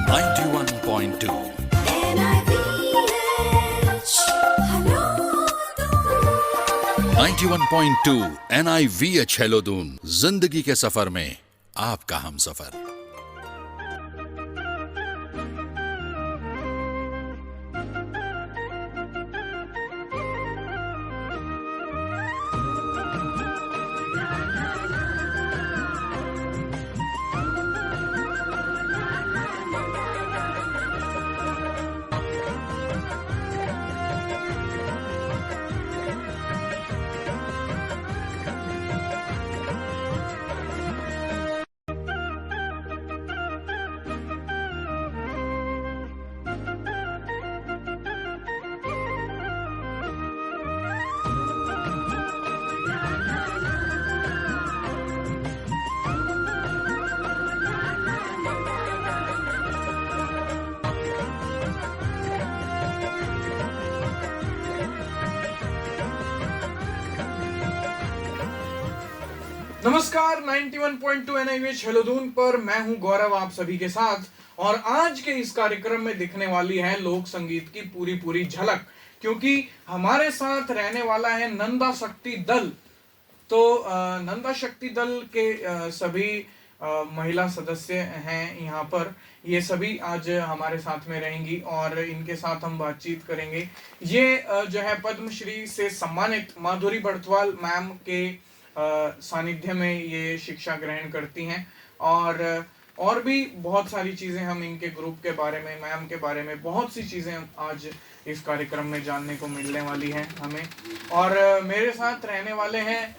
91.2 91.2 NIVH हेलोदून जिंदगी के सफर में आपका हम सफर। नमस्कार 91.2 NIVH हेलोदून पर मैं हूं गौरव आप सभी के साथ। और आज के इस कार्यक्रम में दिखने वाली है लोक संगीत की पूरी झलक, क्योंकि हमारे साथ रहने वाला है नंदा शक्ति दल। तो नंदा शक्ति दल के सभी महिला सदस्य हैं यहाँ पर, ये सभी आज हमारे साथ में रहेंगी और इनके साथ हम बातचीत करेंगे। ये जो है पद्मश्री से सम्मानित माधुरी बड़थवाल मैम के सानिध्य में ये शिक्षा ग्रहण करती हैं और भी बहुत सारी चीजें हम इनके ग्रुप के बारे में, मैम के बारे में बहुत सी चीजें आज इस कार्यक्रम में जानने को मिलने वाली हैं हमें। और मेरे साथ रहने वाले हैं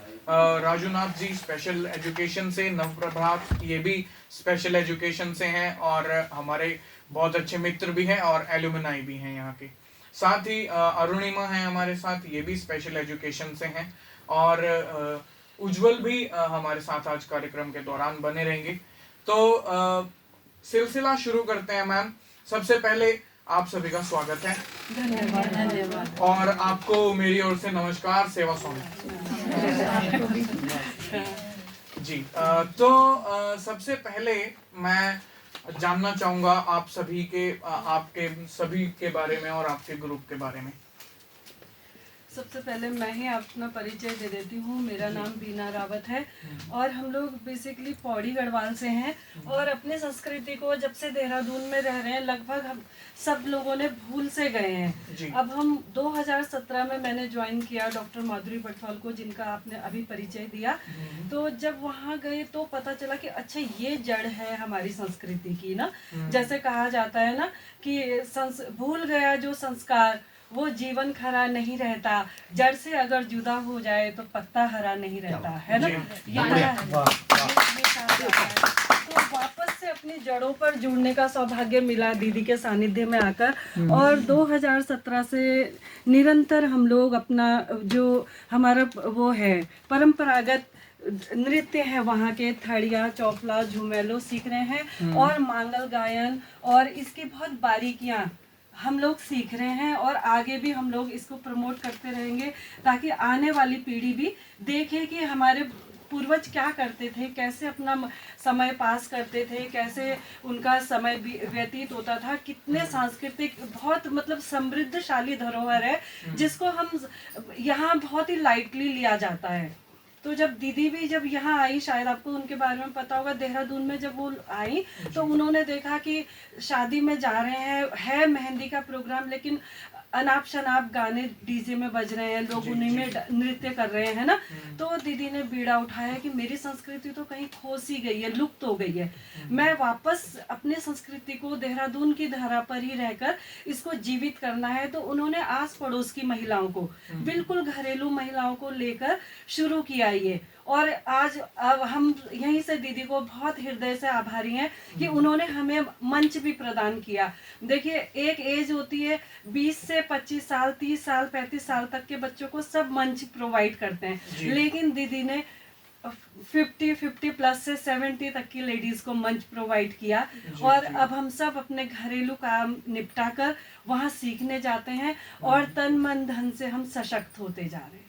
राजूनाथ जी स्पेशल एजुकेशन से, नवप्रभात ये भी स्पेशल एजुकेशन से हैं और हमारे बहुत अच्छे मित्र भी हैं और एलुमनाई भी हैं यहाँ के। साथ ही अरुणिमा हैं हमारे साथ, ये भी स्पेशल एजुकेशन से हैं और उज्जवल भी हमारे साथ आज कार्यक्रम के दौरान बने रहेंगे। तो सिलसिला शुरू करते हैं मैम। सबसे पहले आप सभी का स्वागत है। धन्यवाद। और आपको मेरी ओर से नमस्कार, सेवा सौम्य जी। तो सबसे पहले मैं जानना चाहूंगा आप सभी के, आपके सभी के बारे में और आपके ग्रुप के बारे में। सबसे पहले मैं ही अपना परिचय दे देती हूँ। मेरा नाम बीना रावत है और हम लोग बेसिकली पौड़ी गढ़वाल से हैं और अपने संस्कृति को जब से देहरादून में रह रहे हैं लगभग हम सब लोगों ने भूल से गए हैं। अब हम 2017 में मैंने ज्वाइन किया डॉक्टर माधुरी बड़थवाल को, जिनका आपने अभी परिचय दिया। तो जब वहाँ गए तो पता चला कि अच्छा ये जड़ है हमारी संस्कृति की ना। जैसे कहा जाता है ना कि भूल गया जो संस्कार वो जीवन खरा नहीं रहता, जड़ से अगर जुदा हो जाए तो पत्ता हरा नहीं रहता, है ना। ये तो वापस से अपनी जड़ों पर जुड़ने का सौभाग्य मिला दीदी के सानिध्य में आकर। और 2017 से निरंतर हम लोग अपना जो हमारा वो है परंपरागत नृत्य है वहाँ के, थड़िया, चौफला, झुमेलो सीख रहे हैं और मांगल गायन और इसकी बहुत बारीकियाँ हम लोग सीख रहे हैं और आगे भी हम लोग इसको प्रमोट करते रहेंगे ताकि आने वाली पीढ़ी भी देखे कि हमारे पूर्वज क्या करते थे, कैसे अपना समय पास करते थे, कैसे उनका समय व्यतीत होता था। कितने सांस्कृतिक बहुत मतलब समृद्धशाली धरोहर है जिसको हम यहाँ बहुत ही लाइटली लिया जाता है। तो जब दीदी भी जब यहाँ आई, शायद आपको उनके बारे में पता होगा, देहरादून में जब वो आई तो उन्होंने देखा कि शादी में जा रहे हैं, है मेहंदी का प्रोग्राम, लेकिन अनाप शनाप गाने डीजे में बज रहे हैं, लोग उन्हीं में नृत्य कर रहे हैं ना। तो दीदी ने बीड़ा उठाया कि मेरी संस्कृति तो कहीं खो सी गई है, लुप्त हो गई है। मैं वापस अपने संस्कृति को देहरादून की धरा पर ही रहकर इसको जीवित करना है। तो उन्होंने आस पड़ोस की महिलाओं को, बिल्कुल घरेलू महिलाओं को लेकर शुरू किया ये। और आज अब हम यहीं से दीदी को बहुत हृदय से आभारी हैं कि उन्होंने हमें मंच भी प्रदान किया। देखिए एक एज होती है 20 से 25 साल, 30 साल, 35 साल तक के बच्चों को सब मंच प्रोवाइड करते हैं, लेकिन दीदी ने 50 प्लस से 70 तक की लेडीज को मंच प्रोवाइड किया। और अब हम सब अपने घरेलू काम निपटा कर वहाँ सीखने जाते हैं और तन मन धन से हम सशक्त होते जा रहे हैं।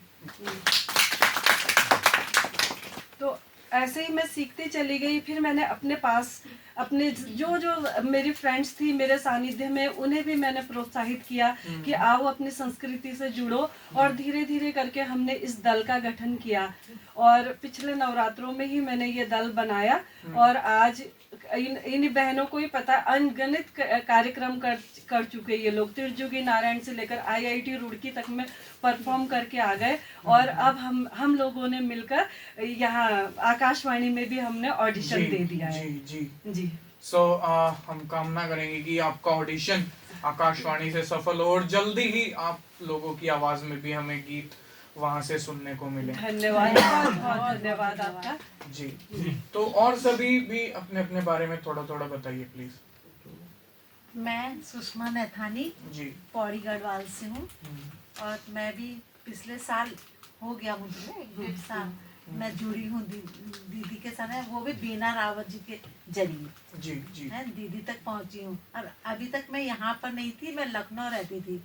तो ऐसे ही मैं सीखते चली गई। फिर मैंने अपने पास अपने जो जो मेरी फ्रेंड्स थी मेरे सानिध्य में, उन्हें भी मैंने प्रोत्साहित किया कि आओ अपनी संस्कृति से जुड़ो। और धीरे धीरे करके हमने इस दल का गठन किया और पिछले नवरात्रों में ही मैंने ये दल बनाया। और आज इन बहनों को ही पता, अनगिनत कार्यक्रम कर चुके ये लोग। त्रिजुगी नारायण से लेकर IIT रुड़की तक में परफॉर्म करके आ गए। और अब हम लोगों ने मिलकर यहाँ आकाशवाणी में भी हमने ऑडिशन दे दिया है। जी। सो हम कामना करेंगे कि आपका ऑडिशन आकाशवाणी से सफल हो और जल्दी ही आप लोगों की आवाज में भी हमें गीत वहां से सुनने को मिले। धन्यवाद, बहुत बहुत धन्यवाद आपका। जी। तो और सभी भी अपने अपने बारे में थोड़ा थोड़ा बताइए प्लीज। मैं सुषमा नैथानी जी। पौड़ी गढ़वाल से हूँ और मैं भी पिछले साल हो गया मुझे 1.5 साल मैं जुड़ी हूँ दीदी के साथ, वो भी बीना रावत जी के जरिए। जी जी। है दीदी तक पहुँची हूँ। और अभी तक मैं यहाँ पर नहीं थी, मैं लखनऊ रहती थी।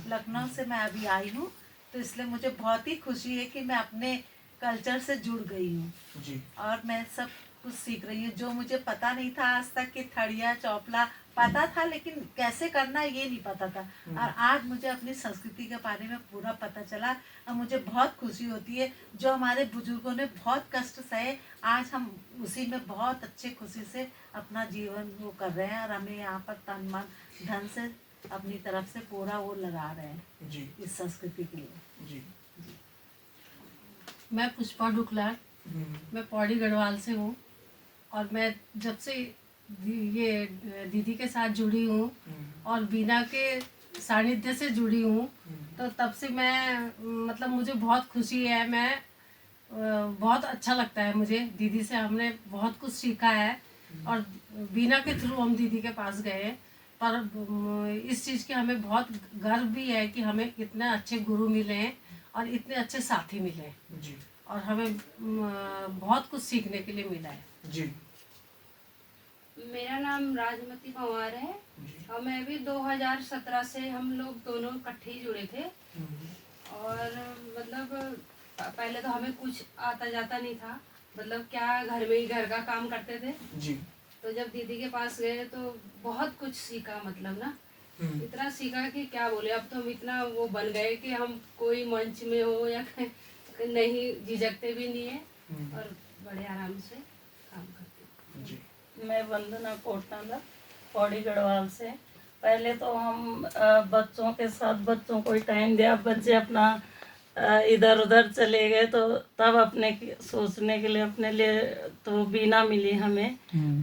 लखनऊ से मैं अभी आई हूँ, तो इसलिए मुझे बहुत ही खुशी है कि मैं अपने कल्चर से जुड़ गई हूँ जी। और मैं सब कुछ सीख रही हूँ जो मुझे पता नहीं था आज तक। कि थड़िया चौपला पता था लेकिन कैसे करना है ये नहीं पता था। और आज मुझे अपनी संस्कृति के बारे में पूरा पता चला और मुझे बहुत खुशी होती है। जो हमारे बुजुर्गों ने बहुत कष्ट सहे, आज हम उसी में बहुत अच्छे खुशी से अपना जीवन वो कर रहे हैं और हमें यहाँ पर तन मन धन से अपनी तरफ से पूरा वो लगा रहे हैं जी। इस संस्कृति के लिए। जी। मैं पुष्पा डुकला, मैं पौड़ी गढ़वाल से हूँ और मैं जब से ये दीदी के साथ जुड़ी हूँ और बीना के सानिध्य से जुड़ी हूँ, तो तब से मैं मतलब मुझे बहुत खुशी है। मैं बहुत अच्छा लगता है मुझे। दीदी से हमने बहुत कुछ सीखा है और बीना के थ्रू हम दीदी के पास गए। पर इस चीज़ की हमें बहुत गर्व भी है कि हमें इतने अच्छे गुरु मिले हैं और इतने अच्छे साथी मिले हैं जी। और हमें बहुत कुछ सीखने के लिए मिला है। जी। मेरा नाम राजमती पंवार है और मैं भी 2017 से हम लोग दोनों इकट्ठे ही जुड़े थे। और मतलब पहले तो हमें कुछ आता जाता नहीं था, मतलब क्या घर में ही घर का काम करते थे जी। तो जब दीदी के पास गए तो बहुत कुछ सीखा, मतलब ना इतना सीखा कि क्या बोले। अब तो हम इतना वो बन गए कि हम कोई मंच में हो या नहीं झिझकते भी नहीं है और बड़े आराम से काम करते हैं। जी। मैं वंदना कोटनाला पौड़ी गढ़वाल से। पहले तो हम बच्चों के साथ बच्चों को ही टाइम दिया, बच्चे अपना इधर उधर चले गए, तो तब अपने सोचने के लिए अपने लिए तो बीना मिली हमें।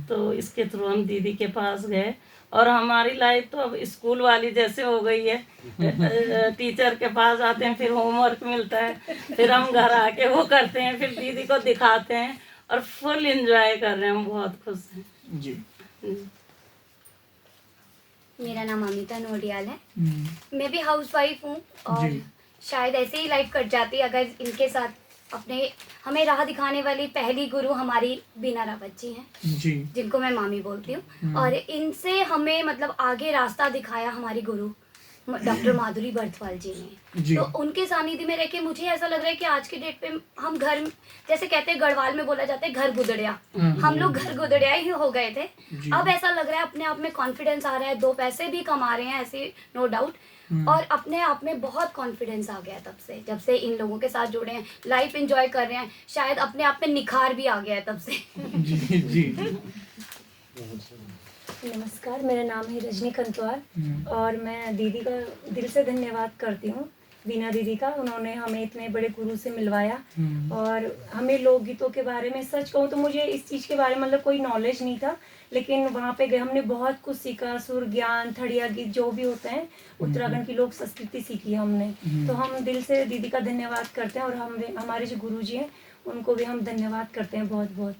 तो इसके थ्रू हम दीदी के पास गए और हमारी लाइफ तो अब स्कूल वाली जैसे हो गई है। टीचर के पास आते हैं, फिर होमवर्क मिलता है, फिर हम घर आके वो करते हैं, फिर दीदी को दिखाते हैं और फुल एंजॉय कर रहे हैं। हम बहुत खुश हैं जी। मेरा नाम अमिता नोडियाल है। मैं भी हाउसवाइफ हूँ और शायद ऐसे ही लाइफ कट जाती अगर इनके साथ अपने हमें राह दिखाने वाली पहली गुरु हमारी बीना रावत जी हैं जी। जिनको मैं मामी बोलती हूँ। और इनसे हमें मतलब आगे रास्ता दिखाया हमारी गुरु डॉक्टर माधुरी बर्थवाल जी ने। तो उनके सानिध्य में रह के मुझे ऐसा लग रहा है कि आज के डेट पे हम घर, जैसे कहते हैं गढ़वाल में बोला जाता है घर गुदड़िया, हम लोग घर गुदड़िया ही हो गए थे। अब ऐसा लग रहा है अपने आप में कॉन्फिडेंस आ रहा है, 2 पैसे भी कमा रहे हैं ऐसे, नो डाउट। और अपने आप में बहुत कॉन्फिडेंस आ गया तब से, जब से इन लोगों के साथ जुड़े हैं, लाइफ एंजॉय कर रहे हैं। शायद अपने आप में निखार भी आ गया है तब से। जी। जी। नमस्कार, मेरा नाम है रजनी कंतवार और मैं दीदी का दिल से धन्यवाद करती हूँ, बीना दीदी का। उन्होंने हमें इतने बड़े गुरु से मिलवाया और हमें लोकगीतों के बारे में, सच कहूँ तो मुझे इस चीज़ के बारे में मतलब कोई नॉलेज नहीं था, लेकिन वहाँ पे गए हमने बहुत कुछ सीखा। सुर ज्ञान, थड़िया गीत जो भी होते हैं, उत्तराखंड की लोक संस्कृति सीखी हमने। तो हम दिल से दीदी का धन्यवाद करते हैं और हम हमारे जो गुरु जी हैं उनको भी हम धन्यवाद करते हैं, बहुत बहुत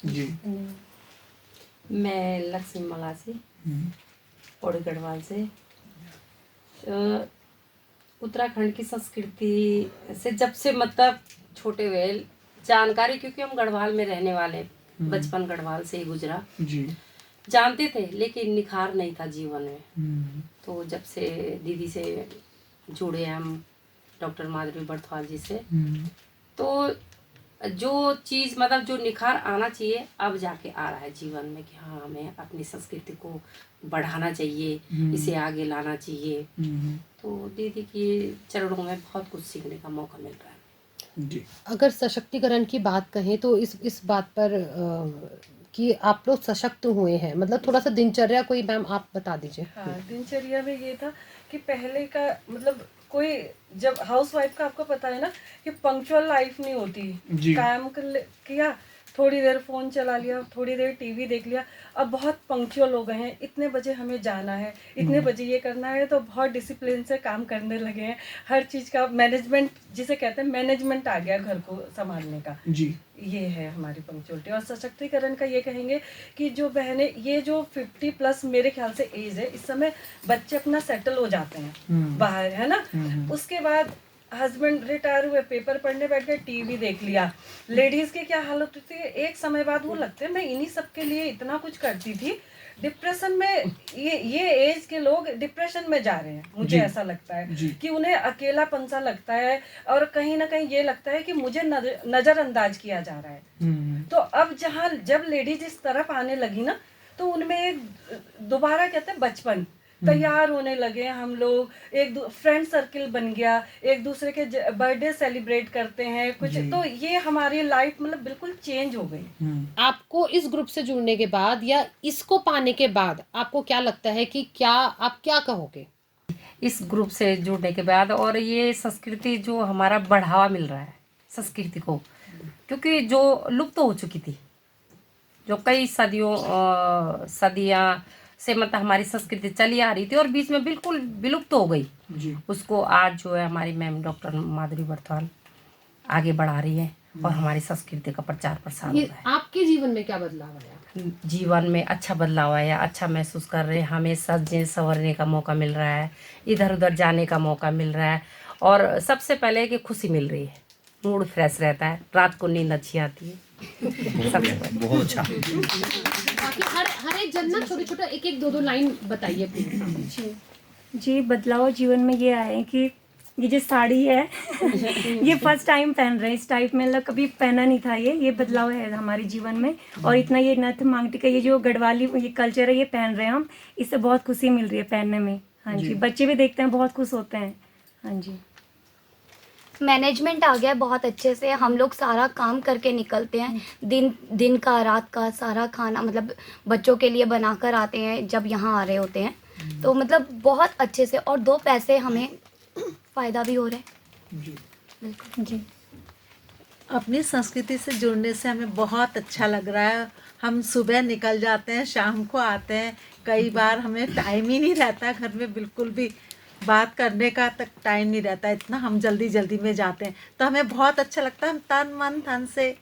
जी। धन्यवाद। मैं लक्ष्मी मलासी पौड़ी गढ़वाल से। उत्तराखंड की संस्कृति से जब से मतलब छोटे हुए जानकारी, क्योंकि हम गढ़वाल में रहने वाले, बचपन गढ़वाल से ही गुजरा, जी। जानते थे लेकिन निखार नहीं था जीवन में। तो जब से दीदी से जुड़े हम, डॉक्टर माधुरी बर्थवाल जी से, तो जो चीज़ मतलब जो निखार आना चाहिए अब जाके आ रहा है जीवन में कि हाँ हमें अपनी संस्कृति को बढ़ाना चाहिए, इसे आगे लाना चाहिए। तो दीदी की चरणों में बहुत कुछ सीखने का मौका मिल रहा है। जी अगर सशक्तिकरण की बात कहें तो इस बात पर कि आप लोग सशक्त हुए हैं, मतलब थोड़ा सा दिनचर्या कोई मैम आप बता दीजिए। हाँ, दिनचर्या में ये था कि पहले का मतलब कोई जब हाउस वाइफ का आपको पता है ना कि पंक्चुअल लाइफ नहीं होती, काम किया, थोड़ी देर फ़ोन चला लिया, थोड़ी देर टीवी देख लिया। अब बहुत पंक्चुअल हो गए हैं, इतने बजे हमें जाना है, इतने बजे ये करना है, तो बहुत डिसिप्लिन से काम करने लगे हैं। हर चीज़ का मैनेजमेंट, जिसे कहते हैं मैनेजमेंट आ गया घर को संभालने का। जी ये है हमारी पंक्चुअलिटी। और सशक्तिकरण का ये कहेंगे कि जो बहनें, ये जो 50+ मेरे ख्याल से एज है, इस समय बच्चे अपना सेटल हो जाते हैं बाहर, है ना। उसके बाद हस्बैंड रिटायर हुए, पेपर पढ़ने बैठ गए, टीवी देख लिया। लेडीज की क्या हालत होती है, एक समय बाद वो लगते हैं मैं इन्हीं सब के लिए इतना कुछ करती थी। डिप्रेशन में ये एज के लोग डिप्रेशन में जा रहे हैं, मुझे ऐसा लगता है कि उन्हें अकेलापन सा लगता है और कहीं ना कहीं ये लगता है कि मुझे नजरअंदाज किया जा रहा है। तो अब जब लेडीज इस तरफ आने लगी ना, तो उनमें एक दोबारा कहते हैं बचपन, तैयार होने लगे हम लोग, एक फ्रेंड सर्किल बन गया, एक दूसरे के बर्थडे सेलिब्रेट करते हैं कुछ। तो ये हमारी लाइफ मतलब बिल्कुल चेंज हो गई। आपको इस ग्रुप से जुड़ने के बाद या इसको पाने के बाद आपको क्या लगता है कि आप क्या कहोगे? इस ग्रुप से जुड़ने के बाद और ये संस्कृति जो हमारा बढ़ावा मिल रहा है संस्कृति को, क्योंकि जो लुप्त हो चुकी थी, जो कई सदियाँ से मतलब हमारी संस्कृति चली आ रही थी और बीच में बिल्कुल विलुप्त हो गई, उसको आज जो है हमारी मैम डॉक्टर माधुरी बर्थवाल आगे बढ़ा रही है और हमारी संस्कृति का प्रचार प्रसार हो रहा है। आपके जीवन में क्या बदलाव आया? जीवन में अच्छा बदलाव आया, अच्छा महसूस कर रहे हैं, हमें सजने संवरने का मौका मिल रहा है, इधर उधर जाने का मौका मिल रहा है और सबसे पहले कि खुशी मिल रही है, मूड फ्रेश रहता है, रात को नींद अच्छी आती है। बहुत अच्छा। हर एक जन ना छोटे छोटे एक दो लाइन बताइए प्लीज। जी बदलाव जीवन में ये आए कि ये जो साड़ी है ये फर्स्ट टाइम पहन रहे हैं, इस टाइप में मतलब कभी पहना नहीं था। ये बदलाव है हमारे जीवन में। और इतना ये नथ मांगटी का ये जो गढ़वाली ये कल्चर है, ये पहन रहे हैं हम, इससे बहुत खुशी मिल रही है पहनने में। हाँ जी, बच्चे भी देखते हैं, बहुत खुश होते हैं। हाँ जी, मैनेजमेंट आ गया है बहुत अच्छे से। हम लोग सारा काम करके निकलते हैं, दिन का रात का सारा खाना मतलब बच्चों के लिए बनाकर आते हैं जब यहाँ आ रहे होते हैं, तो मतलब बहुत अच्छे से, और 2 पैसे हमें फ़ायदा भी हो रहा है। जी बिल्कुल जी। अपनी संस्कृति से जुड़ने से हमें बहुत अच्छा लग रहा है। हम सुबह निकल जाते हैं, शाम को आते हैं, कई बार हमें टाइम ही नहीं रहता घर में, बिल्कुल भी बात करने का तक टाइम नहीं रहता, इतना हम जल्दी में जाते हैं। तो हमें बहुत अच्छा लगता है, हम तन मन धन से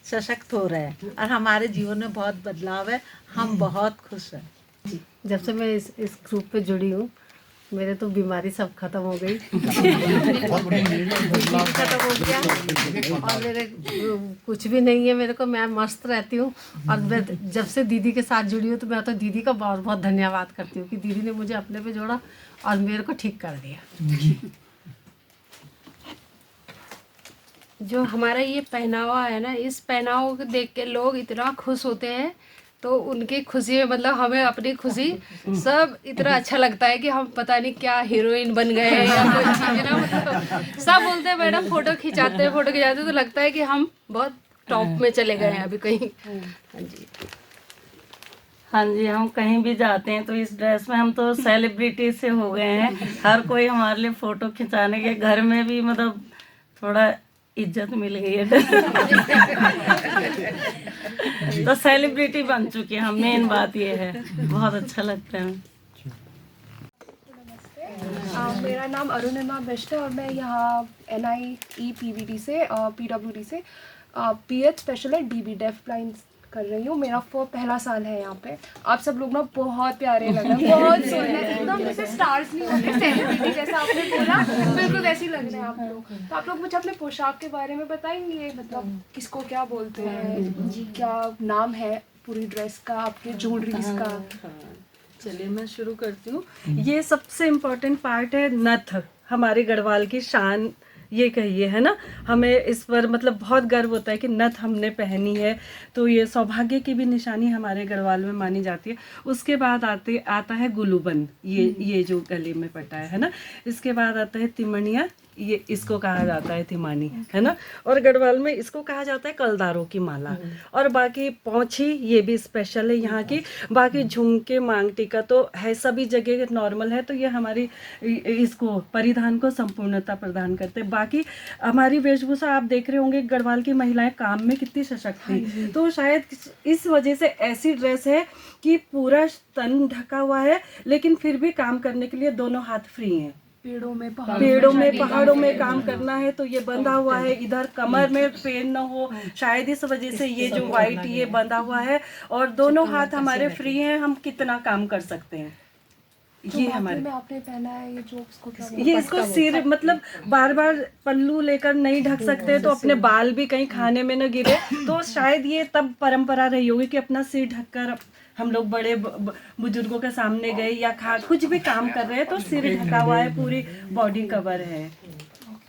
सशक्त हो रहे हैं और हमारे जीवन में बहुत बदलाव है, हम बहुत खुश हैं। जब से मैं इस ग्रुप पे जुड़ी हूँ, मेरे तो बीमारी सब खत्म हो गई खत्म हो गया और मेरे कुछ भी नहीं है मेरे को, मैं मस्त रहती हूँ। और मैं जब से दीदी के साथ जुड़ी हूँ तो मैं तो दीदी का बहुत बहुत धन्यवाद करती हूँ कि दीदी ने मुझे अपने पे जोड़ा और मेरे को ठीक कर दिया। जो हमारा ये पहनावा है ना, इस पहनावा को देख के लोग इतना खुश होते हैं, तो उनकी खुशी में मतलब हमें अपनी खुशी सब इतना अच्छा लगता है कि हम पता नहीं क्या हीरोइन बन गए हैं या कोई चीज़ ना, मतलब सब बोलते हैं मैडम फोटो खिंचाते हैं, तो लगता है कि हम बहुत टॉप में चले गए हैं अभी कहीं। हाँ जी, हाँ जी, हम कहीं भी जाते हैं तो इस ड्रेस में हम तो सेलिब्रिटी से हो गए हैं। हर कोई हमारे लिए फ़ोटो खिंचाने के, घर में भी मतलब थोड़ा इज्जत मिल गई है तो सेलिब्रिटी बन चुके हैं हम, मेन बात ये है, बहुत अच्छा लगता है। मेरा नाम अरुणिमा बिष्ट है और मैं यहाँ NIEPVD से PWD से PH specialist DB deaf blind कर रही हूँ। मेरा पहला साल है यहाँ पे। आप सब लोग ना बहुत प्यारे लग रहे हैं, बहुत सुंदर, एकदम जैसे स्टार्स नहीं होते सेलिब्रिटी जैसा आपने बोला, बिल्कुल वैसे ही लग रहे हैं आप लोग। तो आप लोग मुझे अपने पोशाक के बारे में बताएंगे, मतलब किसको क्या बोलते हैं, क्या नाम है पूरी ड्रेस का, आपके ज्वेलरीज का? चलिए मैं शुरू करती हूँ। ये सबसे इम्पोर्टेंट पार्ट है नथ, हमारे गढ़वाल की शान ये कहिए, है ना। हमें इस पर मतलब बहुत गर्व होता है कि नथ हमने पहनी है, तो ये सौभाग्य की भी निशानी हमारे गढ़वाल में मानी जाती है। उसके बाद आता है गुलूबन, ये जो गले में पटा है ना। इसके बाद आता है तिमणिया, ये इसको कहा जाता है तिमानी, है ना। और गढ़वाल में इसको कहा जाता है कलदारों की माला। और बाकी पौंछी ये भी स्पेशल है यहाँ की। बाकी झुमके, मांग टीका तो है सभी जगह नॉर्मल है, तो ये हमारी इसको परिधान को संपूर्णता प्रदान करते हैं। बाकी हमारी वेशभूषा आप देख रहे होंगे, गढ़वाल की महिलाएं काम में कितनी सशक्त थी, तो शायद इस वजह से ऐसी ड्रेस है कि पूरा तन ढका हुआ है, लेकिन फिर भी काम करने के लिए दोनों हाथ फ्री हैं। पेड़ों में पहाड़ों में काम करना है तो ये बंधा हुआ है, इधर कमर में पेन न हो, शायद इस वजह से ये जो वाइट ये बंधा हुआ है, और दोनों हाथ हमारे फ्री हैं, हम कितना काम कर सकते हैं। ये हमारे में आपने पहना है ये जो इसको क्या ये इसको सिर मतलब बार बार पल्लू लेकर नहीं ढक सकते, तो अपने बाल भी कहीं खाने में न गिरे, तो शायद ये तब परंपरा रही होगी कि अपना सिर ढककर हम लोग बड़े बुजुर्गों के सामने गए या कुछ भी काम कर रहे हैं तो सिर ढका हुआ है, पूरी बॉडी कवर है।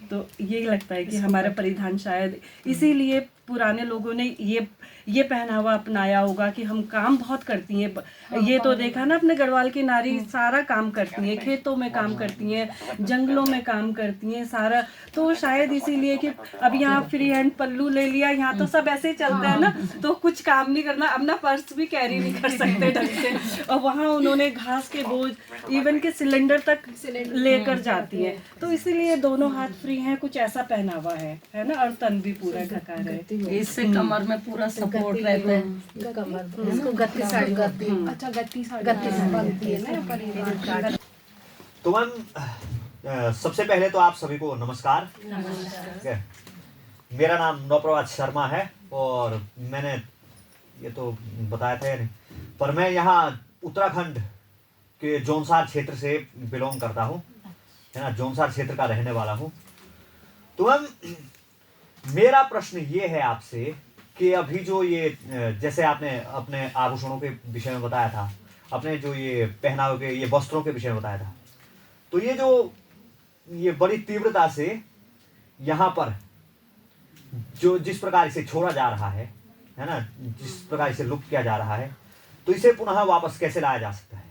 तो ये लगता है कि हमारा परिधान शायद इसीलिए पुराने लोगों ने ये पहनावा अपनाया होगा कि हम काम बहुत करती हैं। ये तो देखा ना अपने गढ़वाल की नारी सारा काम करती हैं, खेतों में काम करती हैं, जंगलों में काम करती हैं सारा। तो शायद इसीलिए कि अब यहाँ फ्री हैंड पल्लू ले लिया, यहाँ तो सब ऐसे ही चलते हैं ना, तो कुछ काम नहीं करना, अपना पर्स भी कैरी नहीं कर सकते ढंग से। और वहाँ उन्होंने घास के बोझ इवन के सिलेंडर तक लेकर जाती हैं, तो इसीलिए दोनों हाथ फ्री हैं, कुछ ऐसा पहनावा है ना। और तन भी पूरा ढका है, इससे कमर में पूरा सपोर्ट रहता है। कमर इसको गत्ती साड़ी अच्छा गत्ती साड़ी बनती है ना परिवार। तो मैम सबसे पहले तो आप सभी को नमस्कार। मेरा नाम नवप्रभात शर्मा है और मैंने ये तो बताया था नहीं, पर मैं यहाँ उत्तराखंड के जौनसार क्षेत्र से बिलोंग करता हूँ, है ना। जौनसार क्षेत्र का रहने वाला हूँ। तो मैम मेरा प्रश्न ये है आपसे कि अभी जो ये जैसे आपने अपने आभूषणों के विषय में बताया था, अपने जो ये पहनावे के ये वस्त्रों के विषय में बताया था, तो ये जो ये बड़ी तीव्रता से यहाँ पर जो जिस प्रकार इसे छोड़ा जा रहा है ना, जिस प्रकार इसे लुप्त किया जा रहा है, तो इसे पुनः वापस कैसे लाया जा सकता है,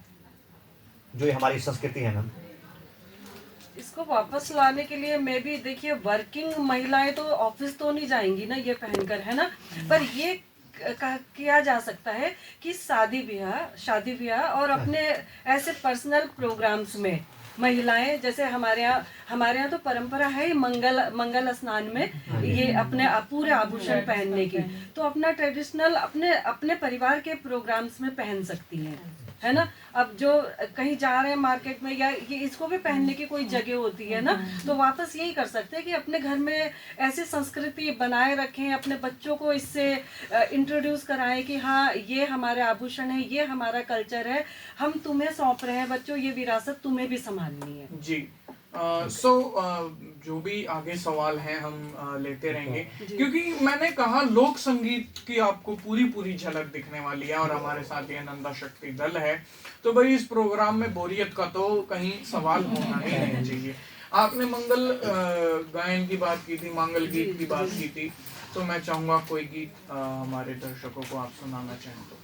जो ये हमारी संस्कृति है मैम। इसको वापस लाने के लिए मैं भी देखिए, वर्किंग महिलाएं तो ऑफिस तो नहीं जाएंगी ना ये पहनकर, है ना। पर ये किया जा सकता है कि शादी ब्याह और अपने ऐसे पर्सनल प्रोग्राम्स में महिलाएं, जैसे हमारे यहाँ तो परंपरा है मंगल स्नान में ये अपने पूरे आभूषण पहनने की, तो अपना ट्रेडिशनल अपने परिवार के प्रोग्राम्स में पहन सकती हैं, है ना। अब जो कहीं जा रहे हैं मार्केट में या ये इसको भी पहनने की कोई जगह होती है ना, तो वापस यही कर सकते हैं कि अपने घर में ऐसी संस्कृति बनाए रखें, अपने बच्चों को इससे इंट्रोड्यूस कराएं कि हाँ ये हमारे आभूषण है, ये हमारा कल्चर है, हम तुम्हें सौंप रहे हैं बच्चों, ये विरासत तुम्हें भी संभालनी है। जी जो भी आगे सवाल हैं हम लेते रहेंगे, क्योंकि मैंने कहा लोक संगीत की आपको पूरी झलक दिखने वाली है, और हमारे साथ ये नंदा शक्ति दल है, तो भाई इस प्रोग्राम में बोरियत का तो कहीं सवाल होना ही नहीं चाहिए। आपने मंगल गायन की बात की थी, मंगल गीत की बात की थी, तो मैं चाहूंगा कोई गीत हमारे दर्शकों को आप सुनाना चाहें तो।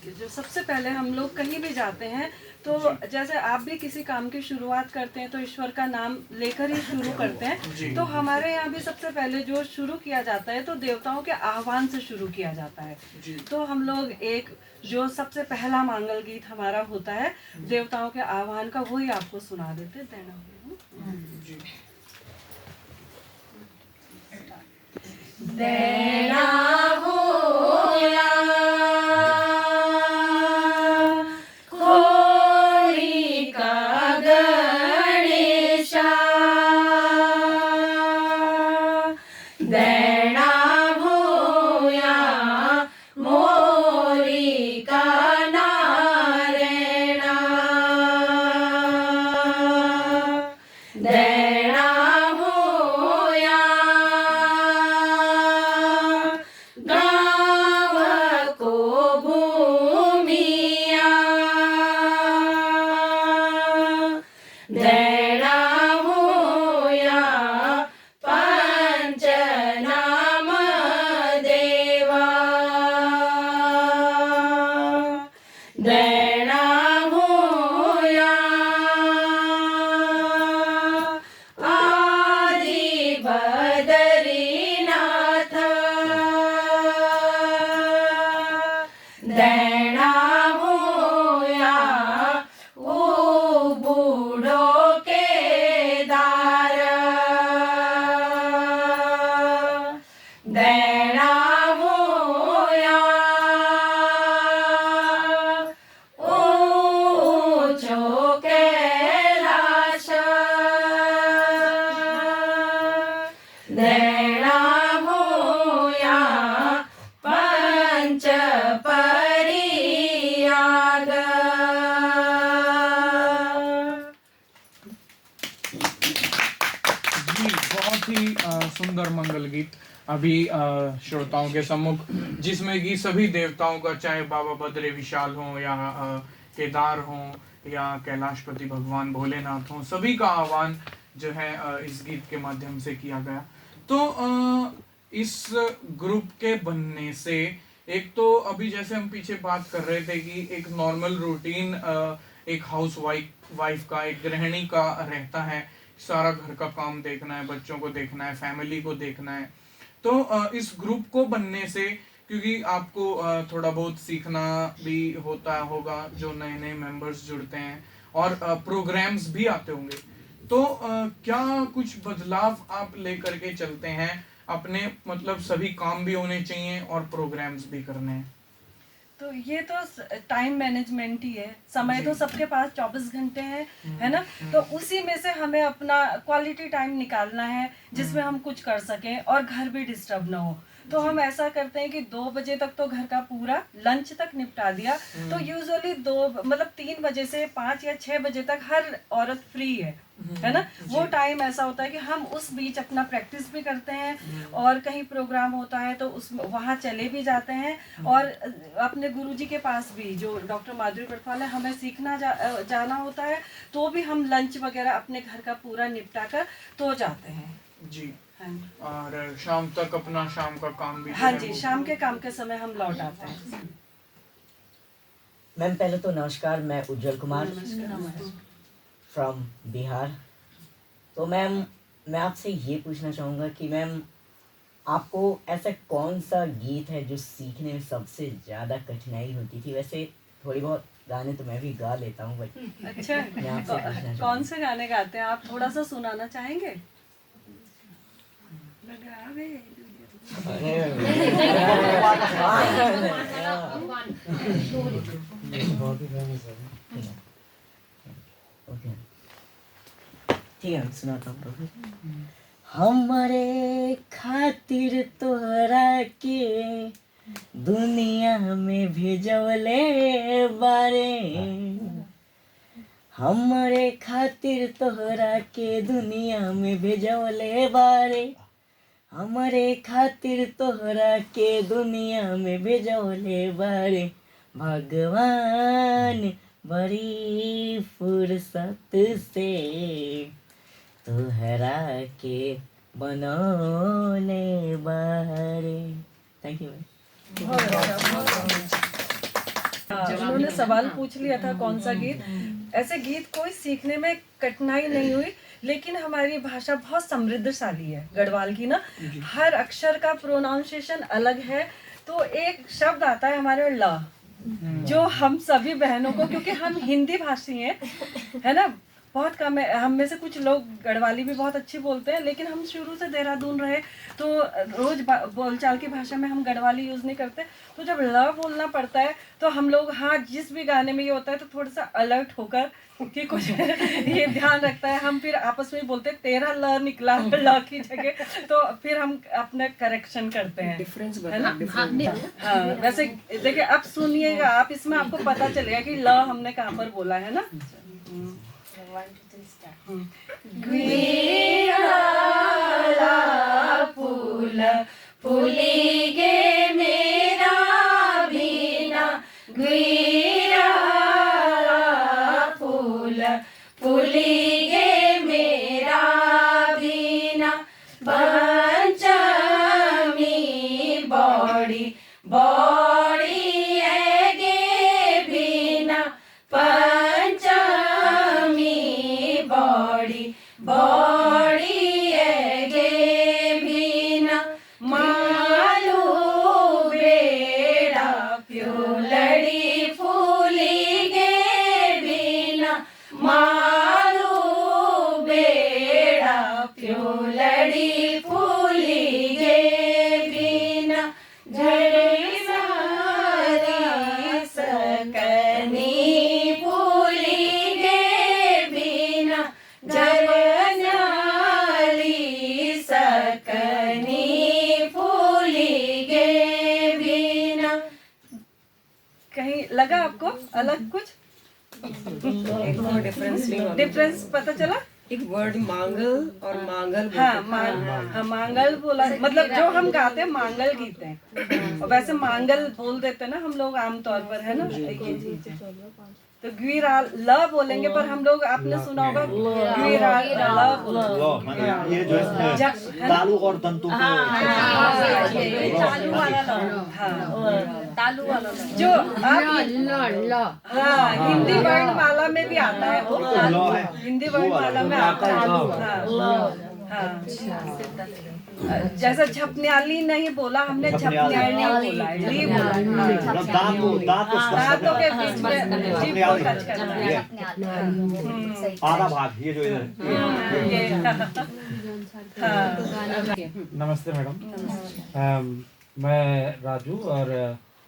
जो सबसे पहले हम लोग कहीं भी जाते हैं तो जैसे आप भी किसी काम की शुरुआत करते हैं तो ईश्वर का नाम लेकर ही शुरू करते हैं, तो हमारे यहाँ भी सबसे पहले जो शुरू किया जाता है तो देवताओं के आह्वान से शुरू किया जाता है। तो हम लोग एक जो सबसे पहला मंगल गीत हमारा होता है देवताओं के आह्वान का, वही आपको सुना देते देना। ही सुंदर मंगल गीत अभी श्रोताओं के सम्मुख, जिसमें कि सभी देवताओं का, चाहे बाबा बद्री विशाल हो या केदार हो या कैलाशपति भगवान भोलेनाथ हो, सभी का आह्वान जो है इस गीत के माध्यम से किया गया। तो इस ग्रुप के बनने से एक तो अभी जैसे हम पीछे बात कर रहे थे कि एक नॉर्मल रूटीन एक हाउस वाइफ का, एक गृहिणी का रहता है, सारा घर का काम देखना है, बच्चों को देखना है, फैमिली को देखना है। तो इस ग्रुप को बनने से, क्योंकि आपको थोड़ा बहुत सीखना भी होता होगा, जो नए नए मेंबर्स जुड़ते हैं, और प्रोग्राम्स भी आते होंगे, तो क्या कुछ बदलाव आप लेकर के चलते हैं अपने, मतलब सभी काम भी होने चाहिए और प्रोग्राम्स भी करने हैं? तो ये तो टाइम मैनेजमेंट ही है। समय तो सबके पास 24 घंटे है ना, तो उसी में से हमें अपना क्वालिटी टाइम निकालना है जिसमें हम कुछ कर सकें और घर भी डिस्टर्ब ना हो। तो हम ऐसा करते हैं कि 2 बजे तक तो घर का पूरा लंच तक निपटा दिया। तो यूजुअली 3 बजे से 5 या 6 बजे तक हर औरत फ्री है ना। वो टाइम ऐसा होता है कि हम उस बीच अपना प्रैक्टिस भी करते हैं और कहीं प्रोग्राम होता है तो उस वहाँ चले भी जाते हैं, और अपने गुरुजी के पास भी, जो डॉक्टर माधुरी बर्थवाल है, हमें सीखना जाना होता है, तो भी हम लंच वगैरह अपने घर का पूरा निपटा कर तो जाते हैं जी। और शाम तक अपना शाम का काम भी, हाँ जी, शाम के काम के समय हम लौट आते हैं। मैम पहले तो नमस्कार, मैं उज्जवल कुमार फ्रॉम बिहार। तो मैम मैं आपसे ये पूछना चाहूँगा कि मैम आपको ऐसा कौन सा गीत है जो सीखने में सबसे ज़्यादा कठिनाई होती थी? वैसे थोड़ी बहुत गाने तो मैं भी गा लेता हूँ, बट अच्छा, मैं आपसे पूछना चाहूँगा कौन से गाने गाते हैं आप? थोड़ा सा सुनाना चाहेंगे? ठीक है, सुनाता हूँ। हमारे खातिर तोहरा के दुनिया में भेजवले बारे, हमारे खातिर तोहरा के दुनिया में भेजवले बारे, हमारे खातिर तोहरा के दुनिया में भेजवले बारे, भगवान बड़ी फुर्सत से तोहरा के बनौले बारे। Thank you. उन्होंने सवाल पूछ लिया था कौन सा गीत। ऐसे गीत कोई सीखने में कठिनाई नहीं हुई, लेकिन हमारी भाषा बहुत समृद्धशाली है गढ़वाल की ना। हर अक्षर का प्रोनाउंसिएशन अलग है। तो एक शब्द आता है हमारे ल, जो हम सभी बहनों को, क्योंकि हम हिंदी भाषी हैं, है ना, बहुत कम है। हम में से कुछ लोग गढ़वाली भी बहुत अच्छी बोलते हैं, लेकिन हम शुरू से देहरादून रहे तो रोज बोलचाल की भाषा में हम गढ़वाली यूज़ नहीं करते। तो जब ल बोलना पड़ता है तो हम लोग, हाँ, जिस भी गाने में ये होता है तो थोड़ा सा अलर्ट होकर कि कुछ ये ध्यान रखता है। हम फिर आपस में बोलते हैं तेरा ल निकला ल की जगह, तो फिर हम अपना करेक्शन करते हैं, डिफरेंस है ना। हाँ, वैसे देखिए, अब सुनिएगा आप, इसमें आपको पता चलेगा कि ल हमने कहाँ पर बोला है ना। फूल फूली गे मेरा बीना, फूल फूली गे मेरा बीना, पंचमी बड़ी बड़ी है गे बीना, पंचमी बड़ी बड़ी है गे बीना, मालू बेड़ा फ्यूलड़ी फूली गे बीना, मालू बेड़ा फ्यूलड़ी फूली गे बीना, झड़ी सारी सकनी फूली गे बीना, झरनाली सकनी फूली गे बीना। कहीं लगा आपको अलग कुछ? डिफरेंस पता चला? एक वर्ड मांगल और मांगल हाँ मांगल बोला, मतलब जो हम गाते हैं मांगल गीत हैं, और वैसे मांगल बोल देते हैं ना हम लोग आमतौर पर, है ना, ये चीज है। तो ग्वीरा ल बोलेंगे, पर हम लोग आपने सुना होगा ग्वीरा ल, ये जो है तालु और तंतु तालू वाला जो हाँ हिंदी वर्णमाला में भी आता है वो, हिंदी वर्णमाला में आता है। जैसा झपन्याली नहीं बोला हमने, झपन्याली बोला है, ली बोला, दांतों के बीच में जीभ को टच करना है, आधा भाग ये जो नमस्ते मैडम, मैं राजू और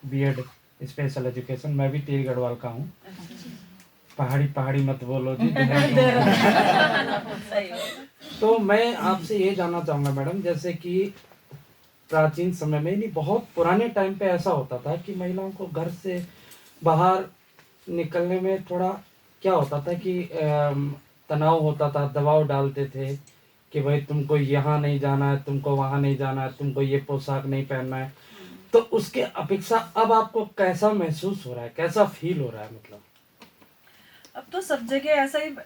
बीएड स्पेशल एजुकेशन, मैं भी टिहरी गढ़वाल का हूँ। पहाड़ी मत बोलो जी। तो मैं आपसे ये जानना चाहूँगा मैडम, जैसे कि प्राचीन समय में, नहीं बहुत पुराने टाइम पे ऐसा होता था कि महिलाओं को घर से बाहर निकलने में थोड़ा क्या होता था कि तनाव होता था, दबाव डालते थे कि भाई तुमको यहाँ नहीं जाना है, तुमको वहाँ नहीं जाना है, तुमको ये पोशाक नहीं पहनना है। तो उसके अपेक्षा अब आपको कैसा महसूस हो रहा है, कैसा फील हो रहा है? मतलब अब तो सब जगह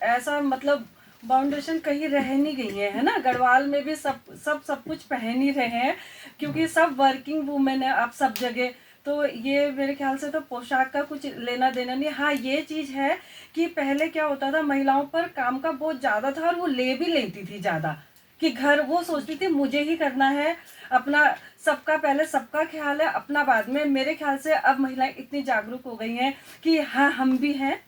ऐसा मतलब बाउंडेशन कहीं रह नहीं गई है ना, गढ़वाल में भी सब कुछ पहन ही रहे हैं, क्योंकि सब वर्किंग वुमेन है अब सब जगह। तो ये मेरे ख्याल से तो पोशाक का कुछ लेना देना नहीं। हाँ ये चीज़ है कि पहले क्या होता था, महिलाओं पर काम का बहुत ज़्यादा था और वो ले भी लेती थी ज़्यादा, कि घर वो सोचती थी मुझे ही करना है, अपना सबका पहले सबका ख्याल है, अपना बाद में। मेरे ख्याल से अब महिलाएं इतनी जागरूक हो गई हैं कि हाँ हम भी हैं,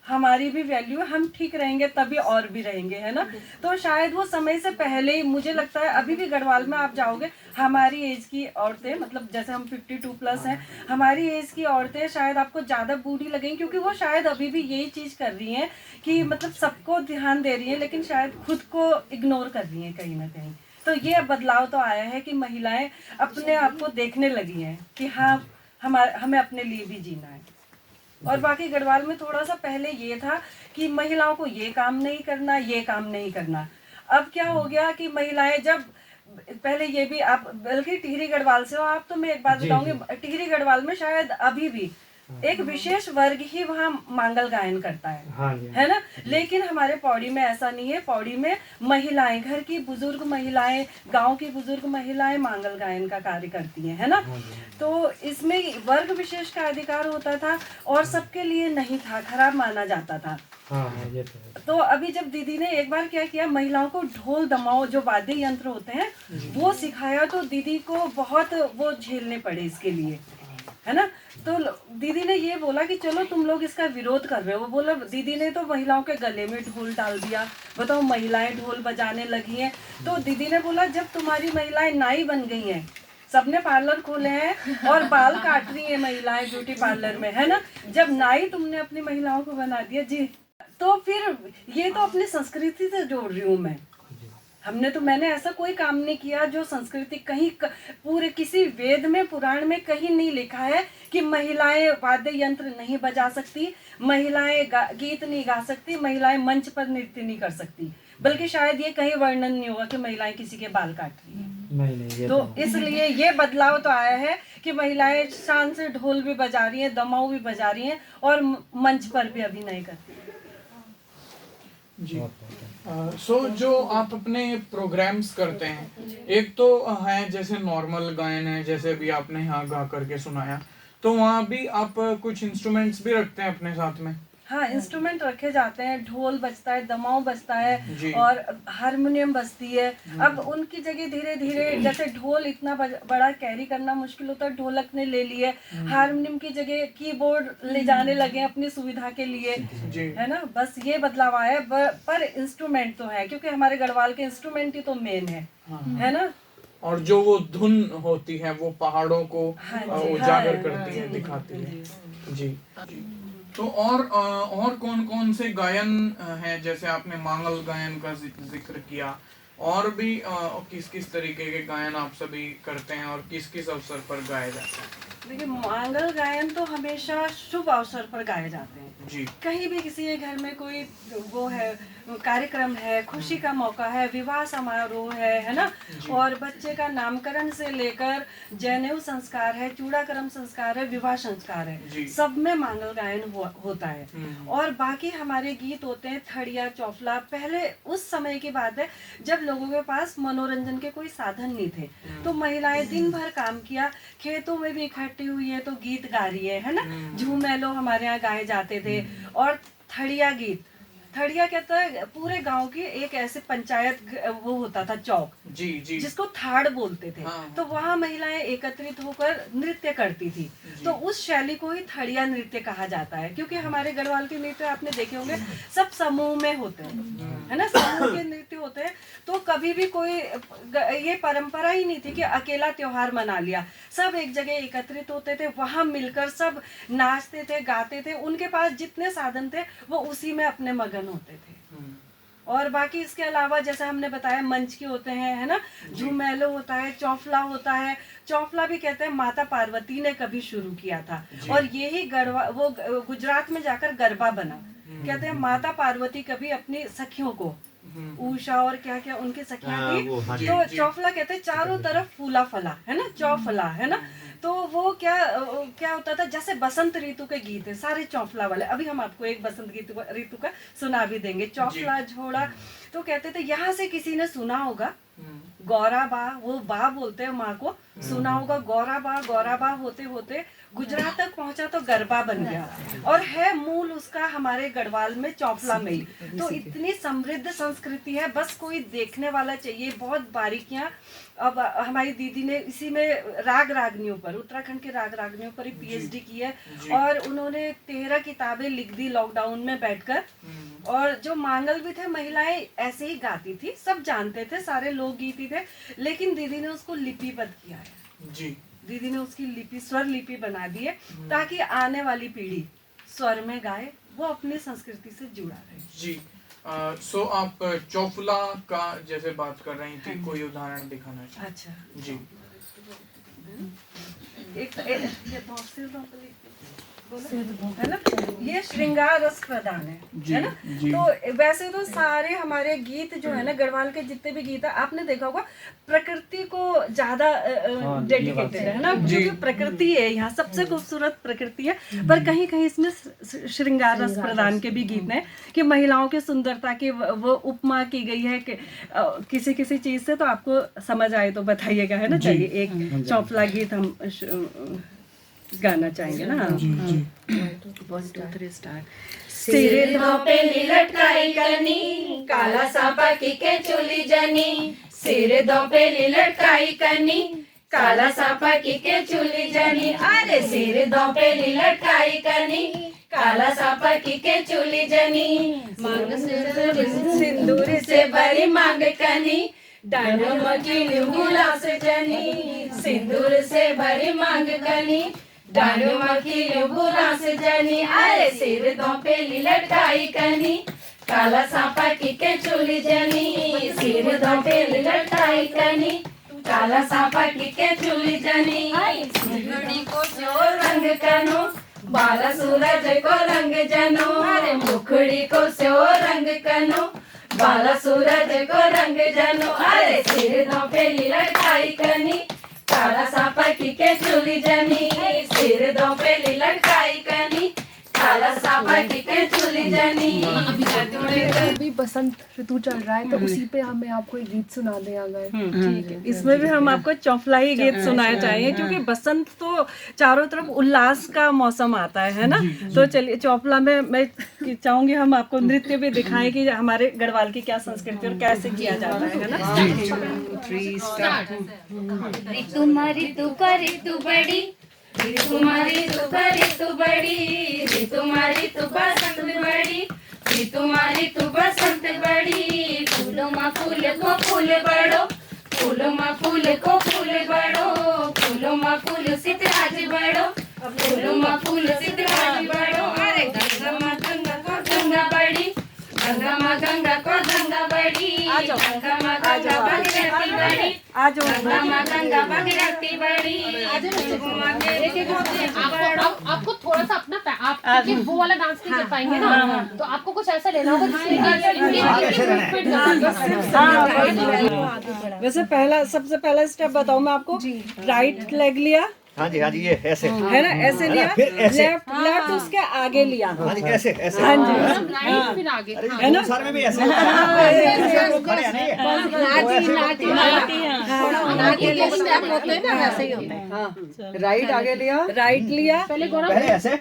हमारी भी वैल्यू है, हम ठीक रहेंगे तभी और भी रहेंगे, है ना। तो शायद वो समय से पहले ही, मुझे लगता है अभी भी गढ़वाल में आप जाओगे, हमारी एज की औरतें, मतलब जैसे हम 52+ हैं, हमारी एज की औरतें शायद आपको ज़्यादा बूढ़ी लगेंगी, क्योंकि वो शायद अभी भी यही चीज़ कर रही हैं कि मतलब सबको ध्यान दे रही हैं, लेकिन शायद खुद को इग्नोर कर रही हैं कहीं ना कहीं। तो ये बदलाव तो आया है कि महिलाएं अपने आप को देखने लगी हैं कि हाँ हमें अपने लिए भी जीना है। और बाकी गढ़वाल में थोड़ा सा पहले ये था कि महिलाओं को ये काम नहीं करना, ये काम नहीं करना। अब क्या हो गया कि महिलाएं जब पहले ये भी, आप बल्कि टिहरी गढ़वाल से हो आप, तो मैं एक बात बताऊंगी, टिहरी गढ़वाल में शायद अभी भी एक विशेष वर्ग ही वहाँ मांगल गायन करता है ना, लेकिन हमारे पौड़ी में ऐसा नहीं है। पौड़ी में महिलाएं, घर की बुजुर्ग महिलाएं, गांव की बुजुर्ग महिलाएं मांगल गायन का कार्य करती हैं, है ना। तो इसमें वर्ग विशेष का अधिकार होता था और सबके लिए नहीं था, खराब माना जाता था। ये तो अभी जब दीदी ने एक बार क्या किया, महिलाओं को ढोल दमाओ जो वाद्य यंत्र होते हैं वो सिखाया, तो दीदी को बहुत वो झेलने पड़े इसके लिए, है ना। तो दीदी ने ये बोला कि चलो तुम लोग इसका विरोध कर रहे हो। वो बोला, दीदी ने तो महिलाओं के गले में ढोल डाल दिया, बताओ महिलाएं ढोल बजाने लगी हैं। तो दीदी ने बोला, जब तुम्हारी महिलाएं नाई बन गई हैं, सबने पार्लर खोले हैं और बाल काट रही हैं महिलाएं ब्यूटी पार्लर में, है ना, जब नाई तुमने अपनी महिलाओं को बना दिया जी, तो फिर ये तो अपनी संस्कृति से जोड़ रही हूँ मैं। मैंने ऐसा कोई काम नहीं किया जो संस्कृति कहीं पूरे किसी वेद में, पुराण में कहीं नहीं लिखा है कि महिलाएं वाद्य यंत्र नहीं बजा सकती, महिलाएं गीत नहीं गा सकती, महिलाएं मंच पर नृत्य नहीं कर सकती, बल्कि शायद ये कहीं वर्णन नहीं होगा कि महिलाएं किसी के बाल काट रही हैं। नहीं, तो इसलिए ये बदलाव तो आया है कि महिलाएं शान से ढोल भी बजा रही हैं, दमाऊ भी बजा रही हैं और मंच पर भी अभिनय करती हैं। जी। जो आप अपने प्रोग्राम्स करते हैं, एक तो है जैसे नॉर्मल गायन है, जैसे भी आपने यहाँ गा करके सुनाया, तो वहाँ भी आप कुछ इंस्ट्रूमेंट्स भी रखते हैं अपने साथ में? हाँ, इंस्ट्रूमेंट रखे जाते हैं, ढोल बजता है, दमाऊ बजता है और हारमोनियम बजती है। अब उनकी जगह धीरे धीरे, जैसे ढोल इतना बड़ा कैरी करना मुश्किल होता है, ढोलक ने ले लिए, हारमोनियम की जगह कीबोर्ड ले जाने लगे अपनी सुविधा के लिए, है ना। बस ये बदलाव आया है, पर इंस्ट्रूमेंट तो है, क्योंकि हमारे गढ़वाल के इंस्ट्रूमेंट ही तो मेन है ना। और जो वो धुन होती है वो पहाड़ों को उजागर करती है, दिखाती है। जी। तो और कौन कौन से गायन हैं, जैसे आपने मांगल गायन का जिक्र किया, और भी किस किस तरीके के गायन आप सभी करते हैं और किस किस अवसर पर गाए जाते हैं? देखिए, मांगल गायन तो हमेशा शुभ अवसर पर गाए जाते हैं जी। कहीं भी किसी के घर में कोई वो है, कार्यक्रम है, खुशी का मौका है, विवाह समारोह है ना, और बच्चे का नामकरण से लेकर जनेऊ संस्कार है, चूड़ाकर्म संस्कार है, विवाह संस्कार है, सब में मांगल गायन होता है। और बाकी हमारे गीत होते हैं थड़िया चौफला। पहले उस समय की बात है जब लोगों के पास मनोरंजन के कोई साधन नहीं थे, तो महिलाएं दिन भर काम किया, खेतों में भी इकट्ठी हुई है तो गीत गा रही है ना। झूम मेलो हमारे यहाँ गाए जाते थे। और थड़िया गीत, थड़िया कहता है पूरे गांव की एक ऐसे पंचायत वो होता था चौक, जी जी, जिसको थाड़ बोलते थे। हाँ। तो वहाँ महिलाएं एकत्रित होकर नृत्य करती थी, तो उस शैली को ही थड़िया नृत्य कहा जाता है। क्योंकि हमारे गढ़वाल के नृत्य आपने देखे होंगे सब समूह में होते हैं, है ना, समूह के नृत्य होते हैं। तो कभी भी कोई ये परंपरा ही नहीं थी कि अकेला त्योहार मना लिया, सब एक जगह एकत्रित होते थे, वहाँ मिलकर सब नाचते थे, गाते थे। उनके पास जितने साधन थे वो उसी में अपने मगन होते थे। और बाकी इसके अलावा जैसे हमने बताया मंच के होते हैं, है ना, झूमेलो होता है, चौफला होता है। चौफला भी कहते हैं माता पार्वती ने कभी शुरू किया था, और यही गरबा वो गुजरात में जाकर गरबा बना। कहते हैं माता पार्वती कभी अपनी सखियों को, उषा और क्या क्या उनकी सखियां थी, तो चौफला कहते हैं चारों तरफ फूला फला, है ना, चौफला, है ना। तो वो क्या होता था, जैसे बसंत ऋतु के गीत है सारे चौफला वाले। अभी हम आपको एक बसंत ऋतु का सुना भी देंगे, चौफला झोड़ा। तो कहते थे यहाँ से किसी ने सुना होगा गौरा बा, वो बा बोलते हैं माँ को, सुना होगा गौरा बा होते होते गुजरात तक पहुंचा तो गरबा बन गया, और है मूल उसका हमारे गढ़वाल में चौफला में ही। तो इतनी समृद्ध संस्कृति है, बस कोई देखने वाला चाहिए, बहुत बारीकियां। अब हमारी दीदी ने इसी में राग रागनियों पर, उत्तराखंड के राग रागनियों पर ही पीएचडी की है, और उन्होंने 13 किताबें लिख दी लॉकडाउन में बैठकर। और जो मांगल भी थे महिलाएं ऐसे ही गाती थी, सब जानते थे, सारे लोकगीत ही थे, लेकिन दीदी ने उसको लिपिबद्ध किया है जी। दीदी ने उसकी लिपि, स्वर लिपि बना दी है, ताकि आने वाली पीढ़ी स्वर में गाए, वो अपनी संस्कृति से जुड़ा रहे जी। सो आप चौफला का जैसे बात कर रही थी, कोई उदाहरण दिखाना चाहिए? अच्छा जी। है ना, ये श्रृंगार रस प्रदान है ना। तो वैसे तो सारे हमारे गीत जो है ना, गढ़वाल के जितने भी गीत है, आपने देखा होगा प्रकृति को ज्यादा डेडिकेटेड है ना, क्योंकि प्रकृति है यहाँ, सबसे खूबसूरत प्रकृति है। पर कहीं कहीं इसमें श्रृंगार रस प्रदान के भी गीत हैं कि महिलाओं की सुंदरता की वो उपमा की गई है कि किसी किसी चीज से। तो आपको समझ आए तो बताइएगा, है ना। चाहिए एक चौफला गीत हम गाना चाहेंगे ना। 1 2 3 स्टार्ट। सिरे धोपेली लटकाई कनी, काला सांपा की के चुली जनी। सिरे धोपेली लटकाई कनी, काला सांपा की के चुली जनी। अरे सिरे धोपेली लटकाई कनी, काला सांपा की के चुली जनी। मांग सिंदूर से भरी मांग कनी, डांडो मकीन गुलाब से जनी। सिंदूर से भरी मांग कनी, डांडो मकीन गुलाब से जनी। अरे सिर धोपेली लटकाई कनी, काला सांपा की के चुली जनी। सिर धोपेली लटकाई कनी, काला सांपा की के चुली जनी। मुखड़ी को जो रंग कनो, बाला सूरज को रंग जनो। अरे मुखड़ी को सो रंग कनो, बाला सूरज को रंग जनो। अरे सिर धोपेली लटकाई कनी, काला सांपा की के चुली जनी। सिर धोपेली लटकाई कनी, काला सांपा की के चुली जनी। अभी बसंत ऋतु चल रहा है, तो उसी पे हमें आपको एक गीत सुना दें अगर ठीक है। इसमें भी हम आपको चौफला ही गीत सुनाना चाहिए, क्योंकि बसंत तो चारों तरफ उल्लास का मौसम आता है ना। तो चलिए चौफला में मैं चाहूंगी हम आपको नृत्य भी दिखाएं कि हमारे गढ़वाल की क्या संस्कृति और कैसे किया जाता है ना। 2 3 स्टार्ट। ऋतु ऋतु का ऋतु बड़ी, ऋतु ऋतु का ऋतु बड़ी। ऋतु ऋतु बसंत बड़ी, ऋतु ऋतु बसंत बड़ी। फूलों में फूल को फूल बड़ो, फूलों में फूल को फूल बड़ो। फूलों में फूल सितराज बड़ो, फूलों में फूल सितराज बड़ो। अरे गंगा माँ गंगा को गंगा बड़ी, गंगा माँ गंगा को गंगा बड़ी। गंगा माँ गंगा भगीरथी बड़ी, आ जाओ गंगा भगीरथी बड़ी आपको थोड़ा सा अपना आप क्योंकि वो वाला डांस नहीं कर पाएंगे ना, तो आपको कुछ ऐसा लेना होगा वैसे पहला सबसे पहला स्टेप बताऊं मैं आपको। राइट लेग लिया, हाँ जी ये ऐसे है ना, ऐसे लिया, फिर ऐसे लेफ्ट लेफ्ट उसके आगे लिया, हाँ जी ऐसे ऐसे हाँ जी, राइट फिर आगे है ना, सारे में भी ऐसे होता है। ऐसे हम लोग खड़े हैं हाँ राइट आगे लिया, राइट लिया, पहले ऐसे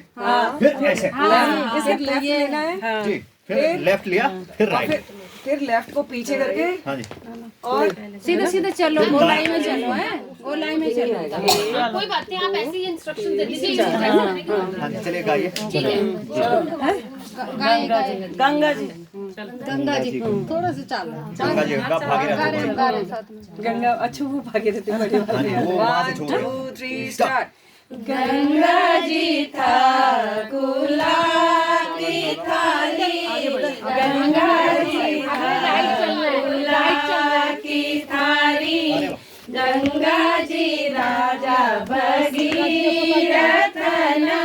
फिर ऐसे इसे लेफ्ट लेना है जी, फिर लेफ्ट लिया फिर राइट, फिर लेफ्ट को पीछे करके हाँ जी और सीधे सीधे चलो, वो लाइन में चलो है, वो लाइन में चलो। कोई बात नहीं, आप ऐसे ही इंस्ट्रक्शन दे दीजिए। हाँ जी चलिए गाइए। गंगा जी गंगा जी थोड़ा सा चल गंगा जी गंगा भागीरथी गंगा, अच्छा वो भागीरथी बड़ी वाली है। वो वहाँ से छोड़ दो। 1 2 3 स्टार्ट। गंगा जी ठाकुला की थाली, गंगा जी ठाकुला की थाली, गंगा जी राजा भगीरथ ना,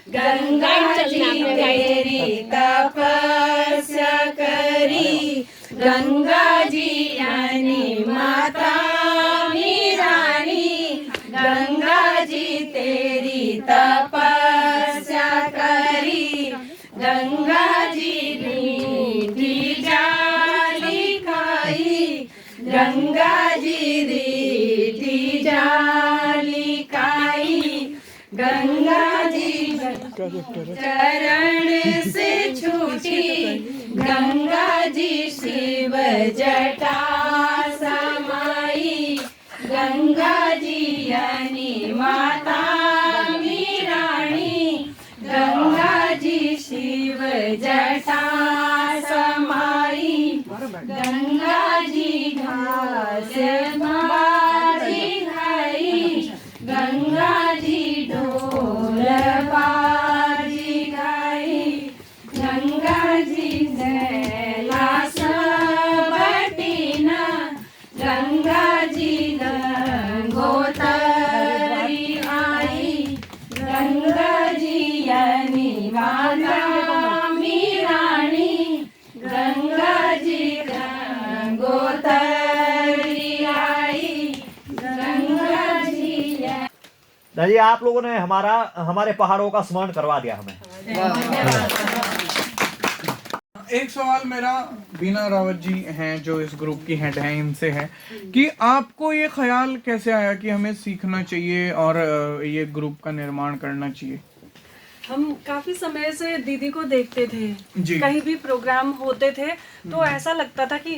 गंगा जी तेरी तपस्या करी, गंगा जी यानी माता रानी, गंगा जी तेरी तपस्या करी, गंगा जी रीठी जाली खाई, गंगा जी रीठी जाली खाई, गंगा जी चरण से छूटी, गंगा जी शिव जटा समाई, गंगा जी यानी माता रानी, गंगा जी शिव जटा समाई, गंगा जी घास बारी खाई, गंगा जी ढोल बाजी गाई, गंगा जी कैलाश बटीना, गंगा जी गंगोत्री आई, गंगा जी यानी माता रानी, गंगा जी गंगोत्री आई, गंगा जी। दादी आप लोगों ने हमारे पहाड़ों का स्मरण करवा दिया हमें। एक सवाल मेरा बीना रावत जी हैं जो इस ग्रुप की हेड हैं इनसे है कि आपको ये ख्याल कैसे आया कि हमें सीखना चाहिए और ये ग्रुप का निर्माण करना चाहिए? हम काफी समय से दीदी को देखते थे, जी। कहीं भी प्रोग्राम होते थे तो ऐसा लगता था कि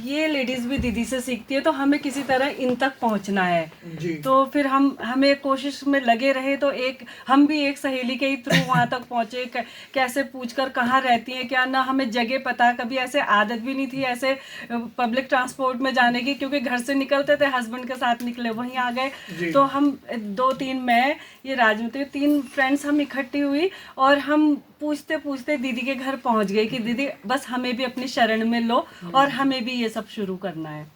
ये लेडीज भी दीदी से सीखती है तो हमें किसी तरह इन तक पहुंचना है जी। तो फिर हमें कोशिश में लगे रहे तो हम भी एक सहेली के ही थ्रू वहां तक पहुंचे, कैसे पूछकर कहाँ रहती हैं क्या, ना हमें जगह पता, कभी ऐसे आदत भी नहीं थी ऐसे पब्लिक ट्रांसपोर्ट में जाने की, क्योंकि घर से निकलते थे, हस्बैंड के साथ निकले वहीं आ गए, तो हम 2-3 मैं ये राजमती 3 फ्रेंड्स हम इकट्ठी हुई और हम पूछते पूछते दीदी के घर पहुंच गए कि दीदी बस हमें भी अपनी शरण में लो और हमें भी ये सब शुरू करना है।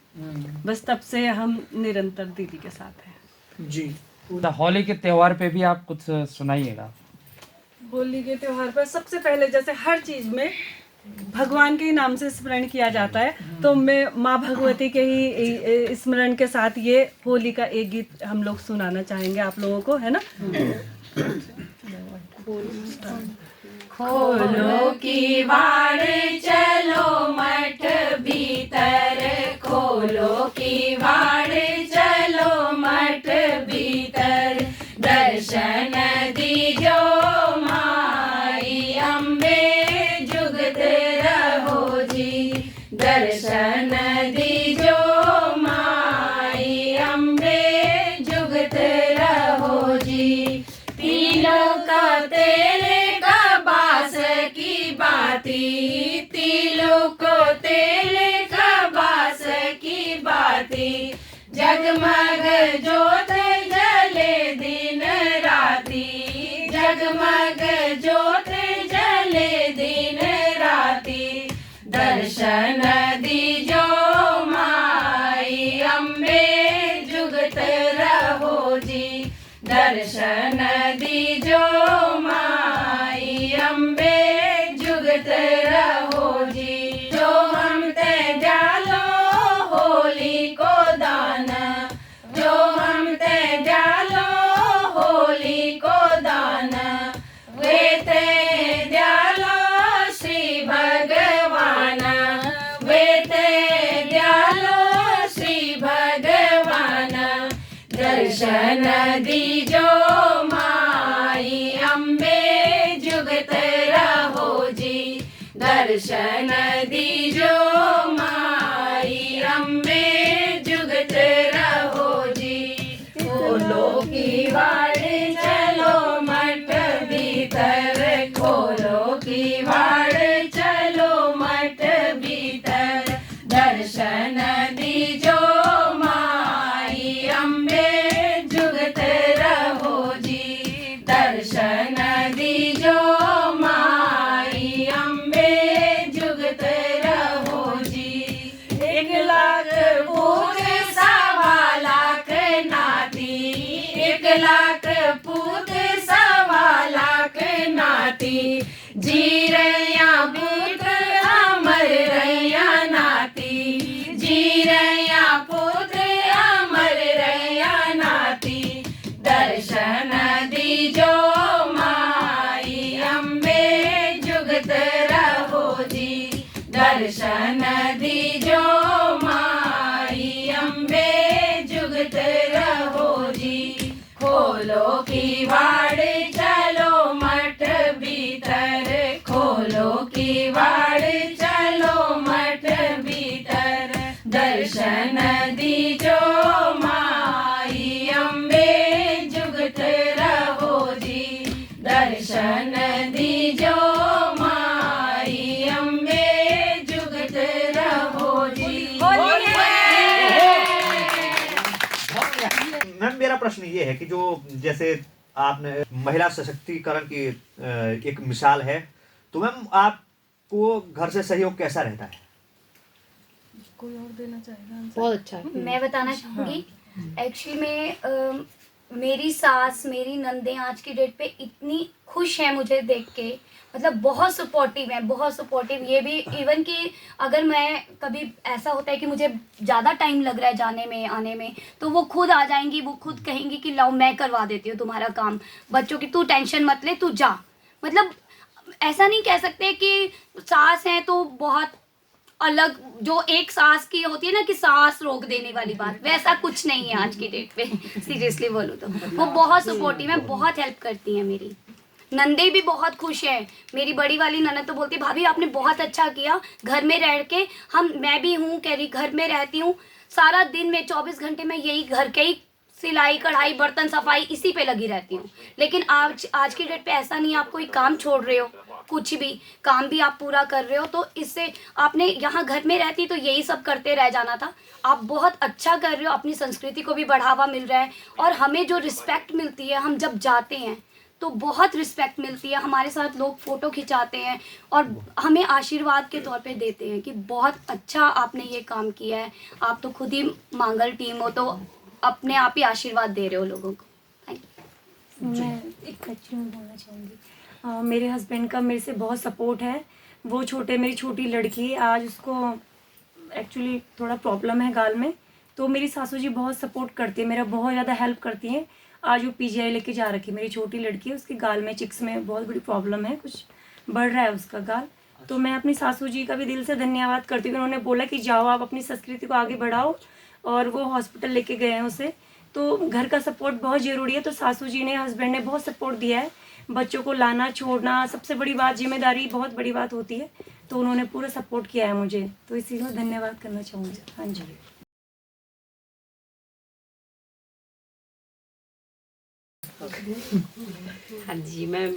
बस तब से हम निरंतर दीदी के साथ हैं। जी। होली के त्योहार पे भी आप कुछ सुनाइएगा। होली के त्योहार पर सबसे पहले जैसे हर चीज में भगवान के ही नाम से स्मरण किया जाता है, तो मैं माँ भगवती के ही स्मरण के साथ ये होली का एक गीत हम लोग सुनाना चाहेंगे आप लोगों को, है ना। खोलो की वाड़ चलो मठ भीतर, खोलो की वाड़ चलो मठ भीतर, दर्शन दीजो माई अम्बे जुगत रहो जी, दर्शन दीजो माई अम्बे जुगत रहो जी, तिलों का तेल की बाती, तिलों को तेल का बास की बाती, जगमग जोत जले दिन राती, जगमग जोत जले दिन राती, दर्शन दीजो माई अम्बे दर्शन दीजो माई अम्बे जुगत रहो जी। जो हम ते डालो होली को दान, जो हम ते डालो होली को दान, वे ते डालो श्री भगवान, वे ते डालो श्री भगवान। दर्शन दीजो माई अम्बे जुगत रहो जी। दर्शन दीजो माई अम्बे जुगत रहो जी। खोलो की वाड़ चलो मठ भीतर, खोलो की वाड़ चलो मठ भीतर। दर्शन दीजो माई अम्बे जुगत रहो जी। दर्शन दीजो माई अम्बे जुगत रहो जी। 1 लाख पूत सवा लाख नाती, 1 लाख पूत सवा लाख नाती। जी रैया पुत्र अमर रैया नाती, जी रैया पुत्र अमर रैया नाती। दर्शन दीजो माई अम्बे जुगत रहो जी। दर्शन दीजो माई अम्बे जुगत रहो जी। खोलो की वाड़ चलो मठ भीतर, खोलो की वाड़ चलो मठ भीतर। दर्शन दीजो माई अम्बे जुगत रहो जी। दर्शन दीजो माई अम्बे जुगत रहो जी। मैम मेरा प्रश्न ये है कि जो जैसे आपने महिला सशक्तिकरण की एक मिसाल है, तो मैम आपको घर से सहयोग कैसा रहता है? कोई और देना चाहेगा? बहुत अच्छा है। मैं बताना चाहूँगी एक्चुअली में मेरी सास मेरी नंदें आज की डेट पे इतनी खुश हैं मुझे देख के, मतलब बहुत सपोर्टिव है, बहुत सपोर्टिव। ये भी इवन कि अगर मैं कभी ऐसा होता है कि मुझे ज़्यादा टाइम लग रहा है जाने में आने में, तो वो खुद आ जाएंगी, वो खुद कहेंगी कि लाओ मैं करवा देती हूँ तुम्हारा काम, बच्चों की तू टेंशन मत ले, तू जा। मतलब ऐसा नहीं कह सकते कि सास हैं तो बहुत अलग, जो एक सास की होती है ना कि सास रोक देने वाली बात, वैसा कुछ नहीं है आज की डेट पे। सीरियसली बोलूँ तो वो बहुत सपोर्टिव है, बहुत हेल्प करती हैं। मेरी नंदे भी बहुत खुश है। मेरी बड़ी वाली ननद तो बोलती भाभी आपने बहुत अच्छा किया, घर में रह के मैं भी हूँ कह रही, घर में रहती हूँ सारा दिन में 24 घंटे में यही घर के ही सिलाई कढ़ाई बर्तन सफाई इसी पे लगी रहती हूँ। लेकिन आज की डेट पे ऐसा नहीं, आप कोई काम छोड़ रहे हो, कुछ भी काम भी आप पूरा कर रहे हो, तो इससे आपने यहाँ घर में रहती तो यही सब करते रह जाना था। आप बहुत अच्छा कर रहे हो, अपनी संस्कृति को भी बढ़ावा मिल रहा है, और हमें जो रिस्पेक्ट मिलती है, हम जब जाते हैं तो बहुत रिस्पेक्ट मिलती है। हमारे साथ लोग फ़ोटो खिंचाते हैं और हमें आशीर्वाद के तौर पे देते हैं कि बहुत अच्छा आपने ये काम किया है। आप तो खुद ही मांगल टीम हो, तो अपने आप ही आशीर्वाद दे रहे हो लोगों को। मैं एक अच्छी बोलना चाहूँगी, मेरे हस्बैंड का मेरे से बहुत सपोर्ट है। वो मेरी छोटी लड़की आज उसको एक्चुअली थोड़ा प्रॉब्लम है गाल में, तो मेरी सासू जी बहुत सपोर्ट करती है, मेरा बहुत ज़्यादा हेल्प करती हैं। आज वो पीजीआई लेके जा रखी है, मेरी छोटी लड़की है, उसके गाल में चिक्स में बहुत बड़ी प्रॉब्लम है, कुछ बढ़ रहा है उसका गाल। तो मैं अपनी सासू जी का भी दिल से धन्यवाद करती हूँ। उन्होंने बोला कि जाओ आप अपनी संस्कृति को आगे बढ़ाओ, और वो हॉस्पिटल लेके गए हैं उसे। तो घर का सपोर्ट बहुत ज़रूरी है, तो सासू जी ने, हस्बैंड ने बहुत सपोर्ट दिया है। बच्चों को लाना छोड़ना सबसे बड़ी बात, जिम्मेदारी बहुत बड़ी बात होती है, तो उन्होंने पूरा सपोर्ट किया है मुझे, तो इसी में धन्यवाद करना चाहूँगी। हाँ जी। हाँ जी मैम,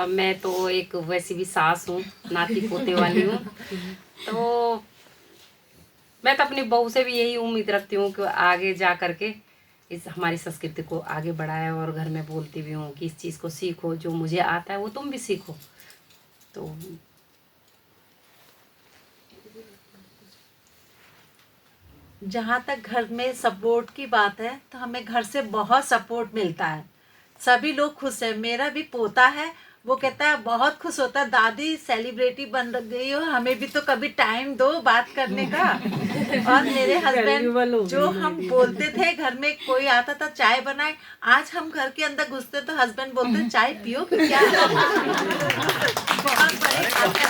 मैं तो एक वैसी भी सास हूँ, नाती पोते वाली हूँ। तो मैं तो अपनी बहू से भी यही उम्मीद रखती हूँ कि आगे जा करके इस हमारी संस्कृति को आगे बढ़ाए, और घर में बोलती भी हूँ कि इस चीज़ को सीखो, जो मुझे आता है वो तुम भी सीखो। तो जहाँ तक घर में सपोर्ट की बात है, तो हमें घर से बहुत सपोर्ट मिलता है। सभी लोग खुश है। मेरा भी पोता है, वो कहता है बहुत खुश होता है, दादी सेलिब्रिटी बन गई हो, हमें भी तो कभी टाइम दो बात करने का। और मेरे हस्बैंड जो हम बोलते थे घर में कोई आता था चाय बनाए, आज हम घर के अंदर घुसते तो हस्बैंड बोलते चाय पियो कि क्या। बहुत बड़ी बात है।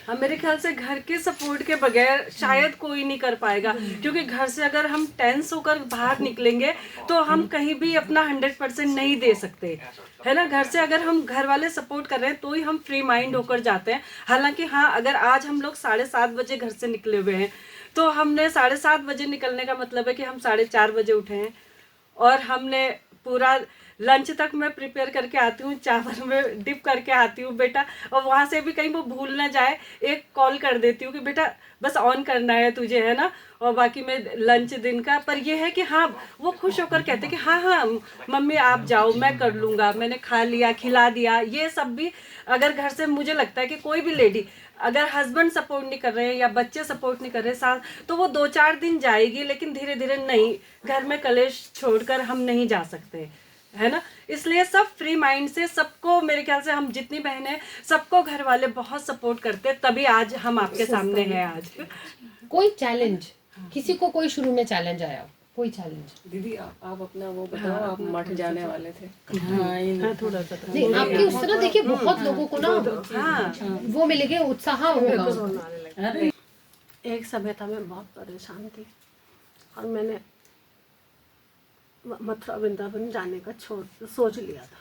हाँ, मेरे ख्याल से घर के सपोर्ट के बगैर शायद कोई नहीं कर पाएगा, क्योंकि घर से अगर हम टेंस होकर बाहर निकलेंगे तो हम कहीं भी अपना 100% नहीं दे सकते, है ना। घर से अगर हम घर वाले सपोर्ट कर रहे हैं तो ही हम फ्री माइंड होकर जाते हैं। हालांकि हाँ, अगर आज हम लोग 7:30 बजे घर से निकले हुए हैं तो हमने 7:30 बजे निकलने का मतलब है कि हम 4:30 बजे उठे हैं और हमने पूरा लंच तक मैं प्रिपेयर करके आती हूँ, चावल में डिप करके आती हूँ बेटा, और वहाँ से भी कहीं वो भूल ना जाए एक कॉल कर देती हूँ कि बेटा बस ऑन करना है तुझे, है ना। और बाकी मैं लंच दिन का, पर ये है कि हाँ वो खुश होकर कहते कि हाँ हाँ मम्मी आप जाओ मैं कर लूँगा, मैंने खा लिया खिला दिया। ये सब भी अगर घर से, मुझे लगता है कि कोई भी लेडी अगर हस्बैंड सपोर्ट नहीं कर रहे हैं या बच्चे सपोर्ट नहीं कर रहे साथ, तो वो 2-4 दिन जाएगी, लेकिन धीरे धीरे नहीं, घर में कलेश छोड़कर हम नहीं जा सकते, है ना। इसलिए सब फ्री माइंड से, सबको मेरे ख्याल से हम जितनी बहनें सबको घर वाले बहुत सपोर्ट करते, तभी आज हम आपके सामने हैं। आज कोई चैलेंज, किसी को कोई शुरू में चैलेंज आया हो, कोई चैलेंज? दीदी आप अपना वो बताओ। आप मठ जाने वाले थे। हाँ, थोड़ा सा नहीं, आपकी उस तरह देखिए बहुत लोगों को ना वो मिलेगा, उत्साह होगा। एक समय था मैं बहुत परेशान थी और मैंने मथुरा वृंदावन जाने का सोच लिया था।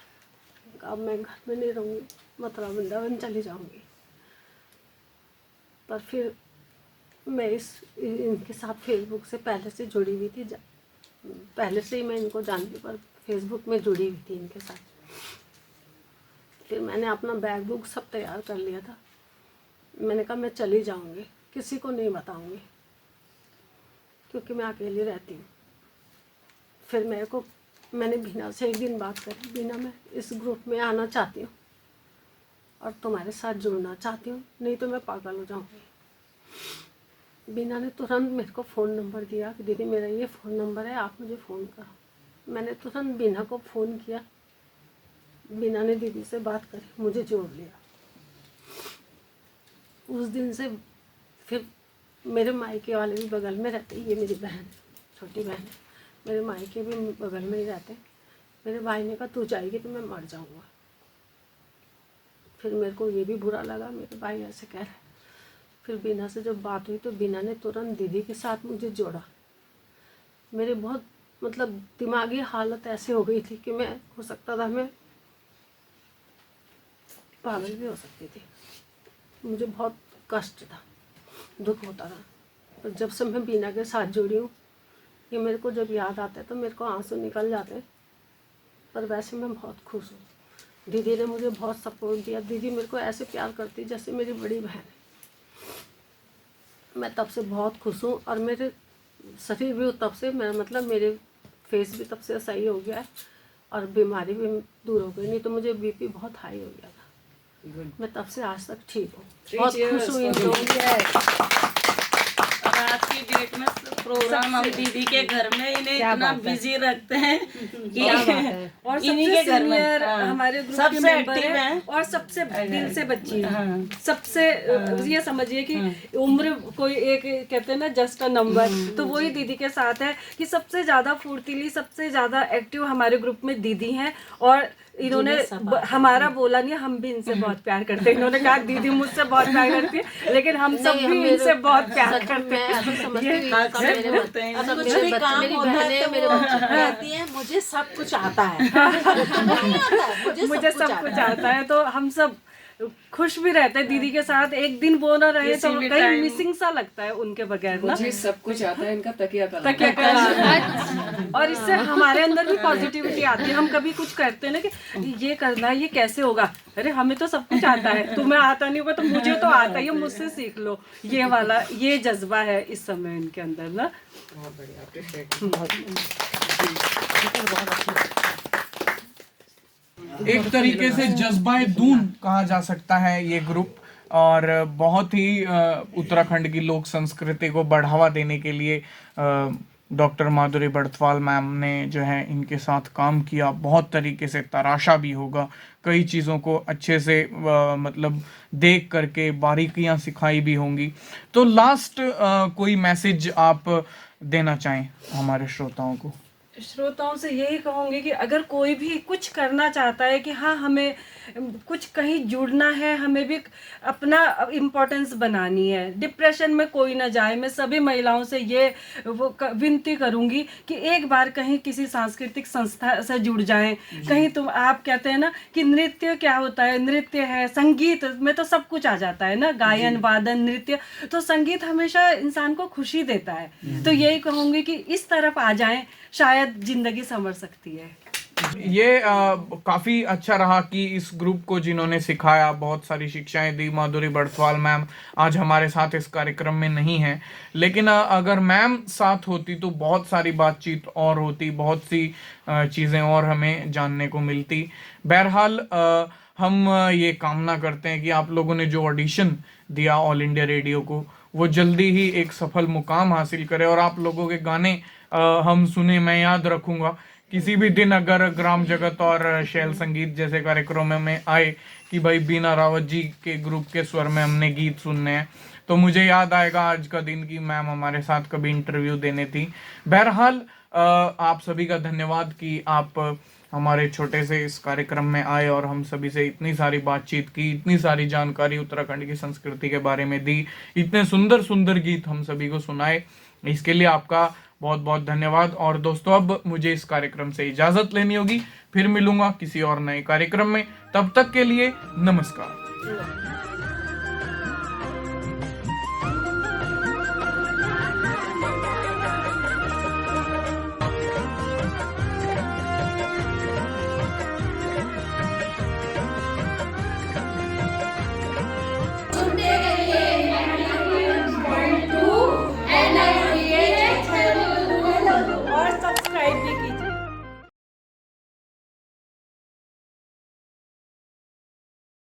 अब मैं घर में नहीं रहूँगी, मथुरा वृंदावन चली जाऊँगी। पर फिर मैं इनके साथ फेसबुक से पहले से जुड़ी हुई थी, पहले से ही मैं इनको जानती, पर फेसबुक में जुड़ी हुई थी इनके साथ। फिर मैंने अपना बैग बुक सब तैयार कर लिया था। मैंने कहा मैं चली जाऊँगी, किसी को नहीं बताऊँगी, क्योंकि मैं अकेली रहती हूँ। फिर मैंने बीना से एक दिन बात करी, बीना मैं इस ग्रुप में आना चाहती हूँ और तुम्हारे साथ जुड़ना चाहती हूँ, नहीं तो मैं पागल हो जाऊँगी। बीना ने तुरंत मेरे को फ़ोन नंबर दिया कि दीदी मेरा ये फ़ोन नंबर है, आप मुझे फ़ोन करो। मैंने तुरंत बीना को फ़ोन किया, बीना ने दीदी से बात करी, मुझे जोड़ लिया। उस दिन से फिर मेरे मायके वाले भी बगल में रहते, ये मेरी बहन छोटी बहन है, मेरे मायके भी बगल में ही रहते। मेरे भाई ने कहा तू जाएगी तो मैं मर जाऊँगा। फिर मेरे को ये भी बुरा लगा, मेरे भाई ऐसे कह रहे। फिर बीना से जब बात हुई तो बीना ने तुरंत दीदी के साथ मुझे जोड़ा। मेरे बहुत मतलब दिमागी हालत ऐसे हो गई थी कि मैं हो सकता था मैं पागल भी हो सकती थी। मुझे बहुत कष्ट था, दुख होता था। और जब से मैं बीना के साथ जुड़ी हूँ, ये मेरे को जब याद आता है तो मेरे को आंसू निकल जाते हैं। पर वैसे मैं बहुत खुश हूँ। दीदी ने मुझे बहुत सपोर्ट दिया। दीदी मेरे को ऐसे प्यार करती जैसे मेरी बड़ी बहन है। मैं तब से बहुत खुश हूँ और मेरे शरीर भी तब से, मैं मतलब मेरे फेस भी तब से सही हो गया है और बीमारी भी दूर हो गई। नहीं तो मुझे बीपी बहुत हाई हो गया था। मैं तब से आज तक ठीक हूँ, बहुत खुश हुई। आज की डेट में प्रोग्राम हम दीदी के घर में इन्हें इतना बिजी रखते हैं कि और इन्हीं के घर में हमारे ग्रुप के सबसे मेंबर एक्टिव हैं हैं और सबसे दिल से बच्ची हैं। सबसे ये समझिए कि उम्र कोई एक कहते हैं ना जस्ट अ नंबर, तो वही दीदी के साथ है कि सबसे ज्यादा फुर्तीली, सबसे ज्यादा एक्टिव हमारे ग्रुप में दीदी हैं। और इन्होंने हमारा बोला नहीं, हम भी इनसे बहुत प्यार करते हैं। इन्होंने कहा दीदी मुझसे बहुत प्यार करती है, लेकिन हम सब भी इनसे बहुत प्यार करते हैं। कुछ भी काम होता है तो वो कहती है मुझे सब कुछ आता है। मुझे सब कुछ आता है। तो हम सब खुश भी रहते हैं दीदी के साथ। एक दिन वो ना रहे तो कहीं मिसिंग सा लगता है उनके बगैर ना। मुझे सब कुछ आता है, इनका तकिया तकिया कला। और इससे हमारे अंदर भी पॉजिटिविटी आती है। हम कभी कुछ करते हैं ना कि ये करना है, ये कैसे होगा, अरे हमें तो सब कुछ आता है, तुम्हें आता नहीं होगा तो मुझे तो आता है, मुझसे सीख लो। ये वाला ये जज्बा है इस समय इनके अंदर ना। बहुत बढ़िया। एक तरीके से जज्बाए दून कहा जा सकता है ये ग्रुप, और बहुत ही उत्तराखंड की लोक संस्कृति को बढ़ावा देने के लिए डॉक्टर माधुरी बड़थवाल मैम ने जो है इनके साथ काम किया, बहुत तरीके से तराशा भी होगा, कई चीज़ों को अच्छे से मतलब देख करके बारीकियां सिखाई भी होंगी। तो लास्ट कोई मैसेज आप देना चाहें हमारे श्रोताओं को? श्रोताओं से यही कहूँगी कि अगर कोई भी कुछ करना चाहता है कि हाँ हमें कुछ कहीं जुड़ना है, हमें भी अपना इम्पोर्टेंस बनानी है, डिप्रेशन में कोई ना जाए। मैं सभी महिलाओं से ये विनती करूँगी कि एक बार कहीं किसी सांस्कृतिक संस्था से जुड़ जाएं। कहीं तुम आप कहते हैं ना कि नृत्य क्या होता है, नृत्य है, संगीत में तो सब कुछ आ जाता है ना, गायन वादन नृत्य, तो संगीत हमेशा इंसान को खुशी देता है। तो यही कहूँगी कि इस तरफ आ जाएं, शायद जिंदगी संवर सकती है। ये काफ़ी अच्छा रहा कि इस ग्रुप को जिन्होंने सिखाया, बहुत सारी शिक्षाएं दी, माधुरी बड़थवाल मैम आज हमारे साथ इस कार्यक्रम में नहीं है, लेकिन अगर मैम साथ होती तो बहुत सारी बातचीत और होती, बहुत सी चीज़ें और हमें जानने को मिलती। बहरहाल हम ये कामना करते हैं कि आप लोगों ने जो ऑडिशन दिया ऑल इंडिया रेडियो को, वो जल्दी ही एक सफल मुकाम हासिल करे और आप लोगों के गाने हम सुने। मैं याद रखूँगा किसी भी दिन अगर ग्राम जगत और शैल संगीत जैसे कार्यक्रमों में आए कि भाई बीना रावत जी के ग्रुप के स्वर में हमने गीत सुनने हैं, तो मुझे याद आएगा आज का दिन कि मैम हमारे साथ कभी इंटरव्यू देने थी। बहरहाल आप सभी का धन्यवाद कि आप हमारे छोटे से इस कार्यक्रम में आए और हम सभी से इतनी सारी बातचीत की, इतनी सारी जानकारी उत्तराखंड की संस्कृति के बारे में दी, इतने सुंदर सुंदर गीत हम सभी को सुनाए। इसके लिए आपका बहुत बहुत धन्यवाद। और दोस्तों, अब मुझे इस कार्यक्रम से इजाज़त लेनी होगी, फिर मिलूंगा किसी और नए कार्यक्रम में। तब तक के लिए नमस्कार।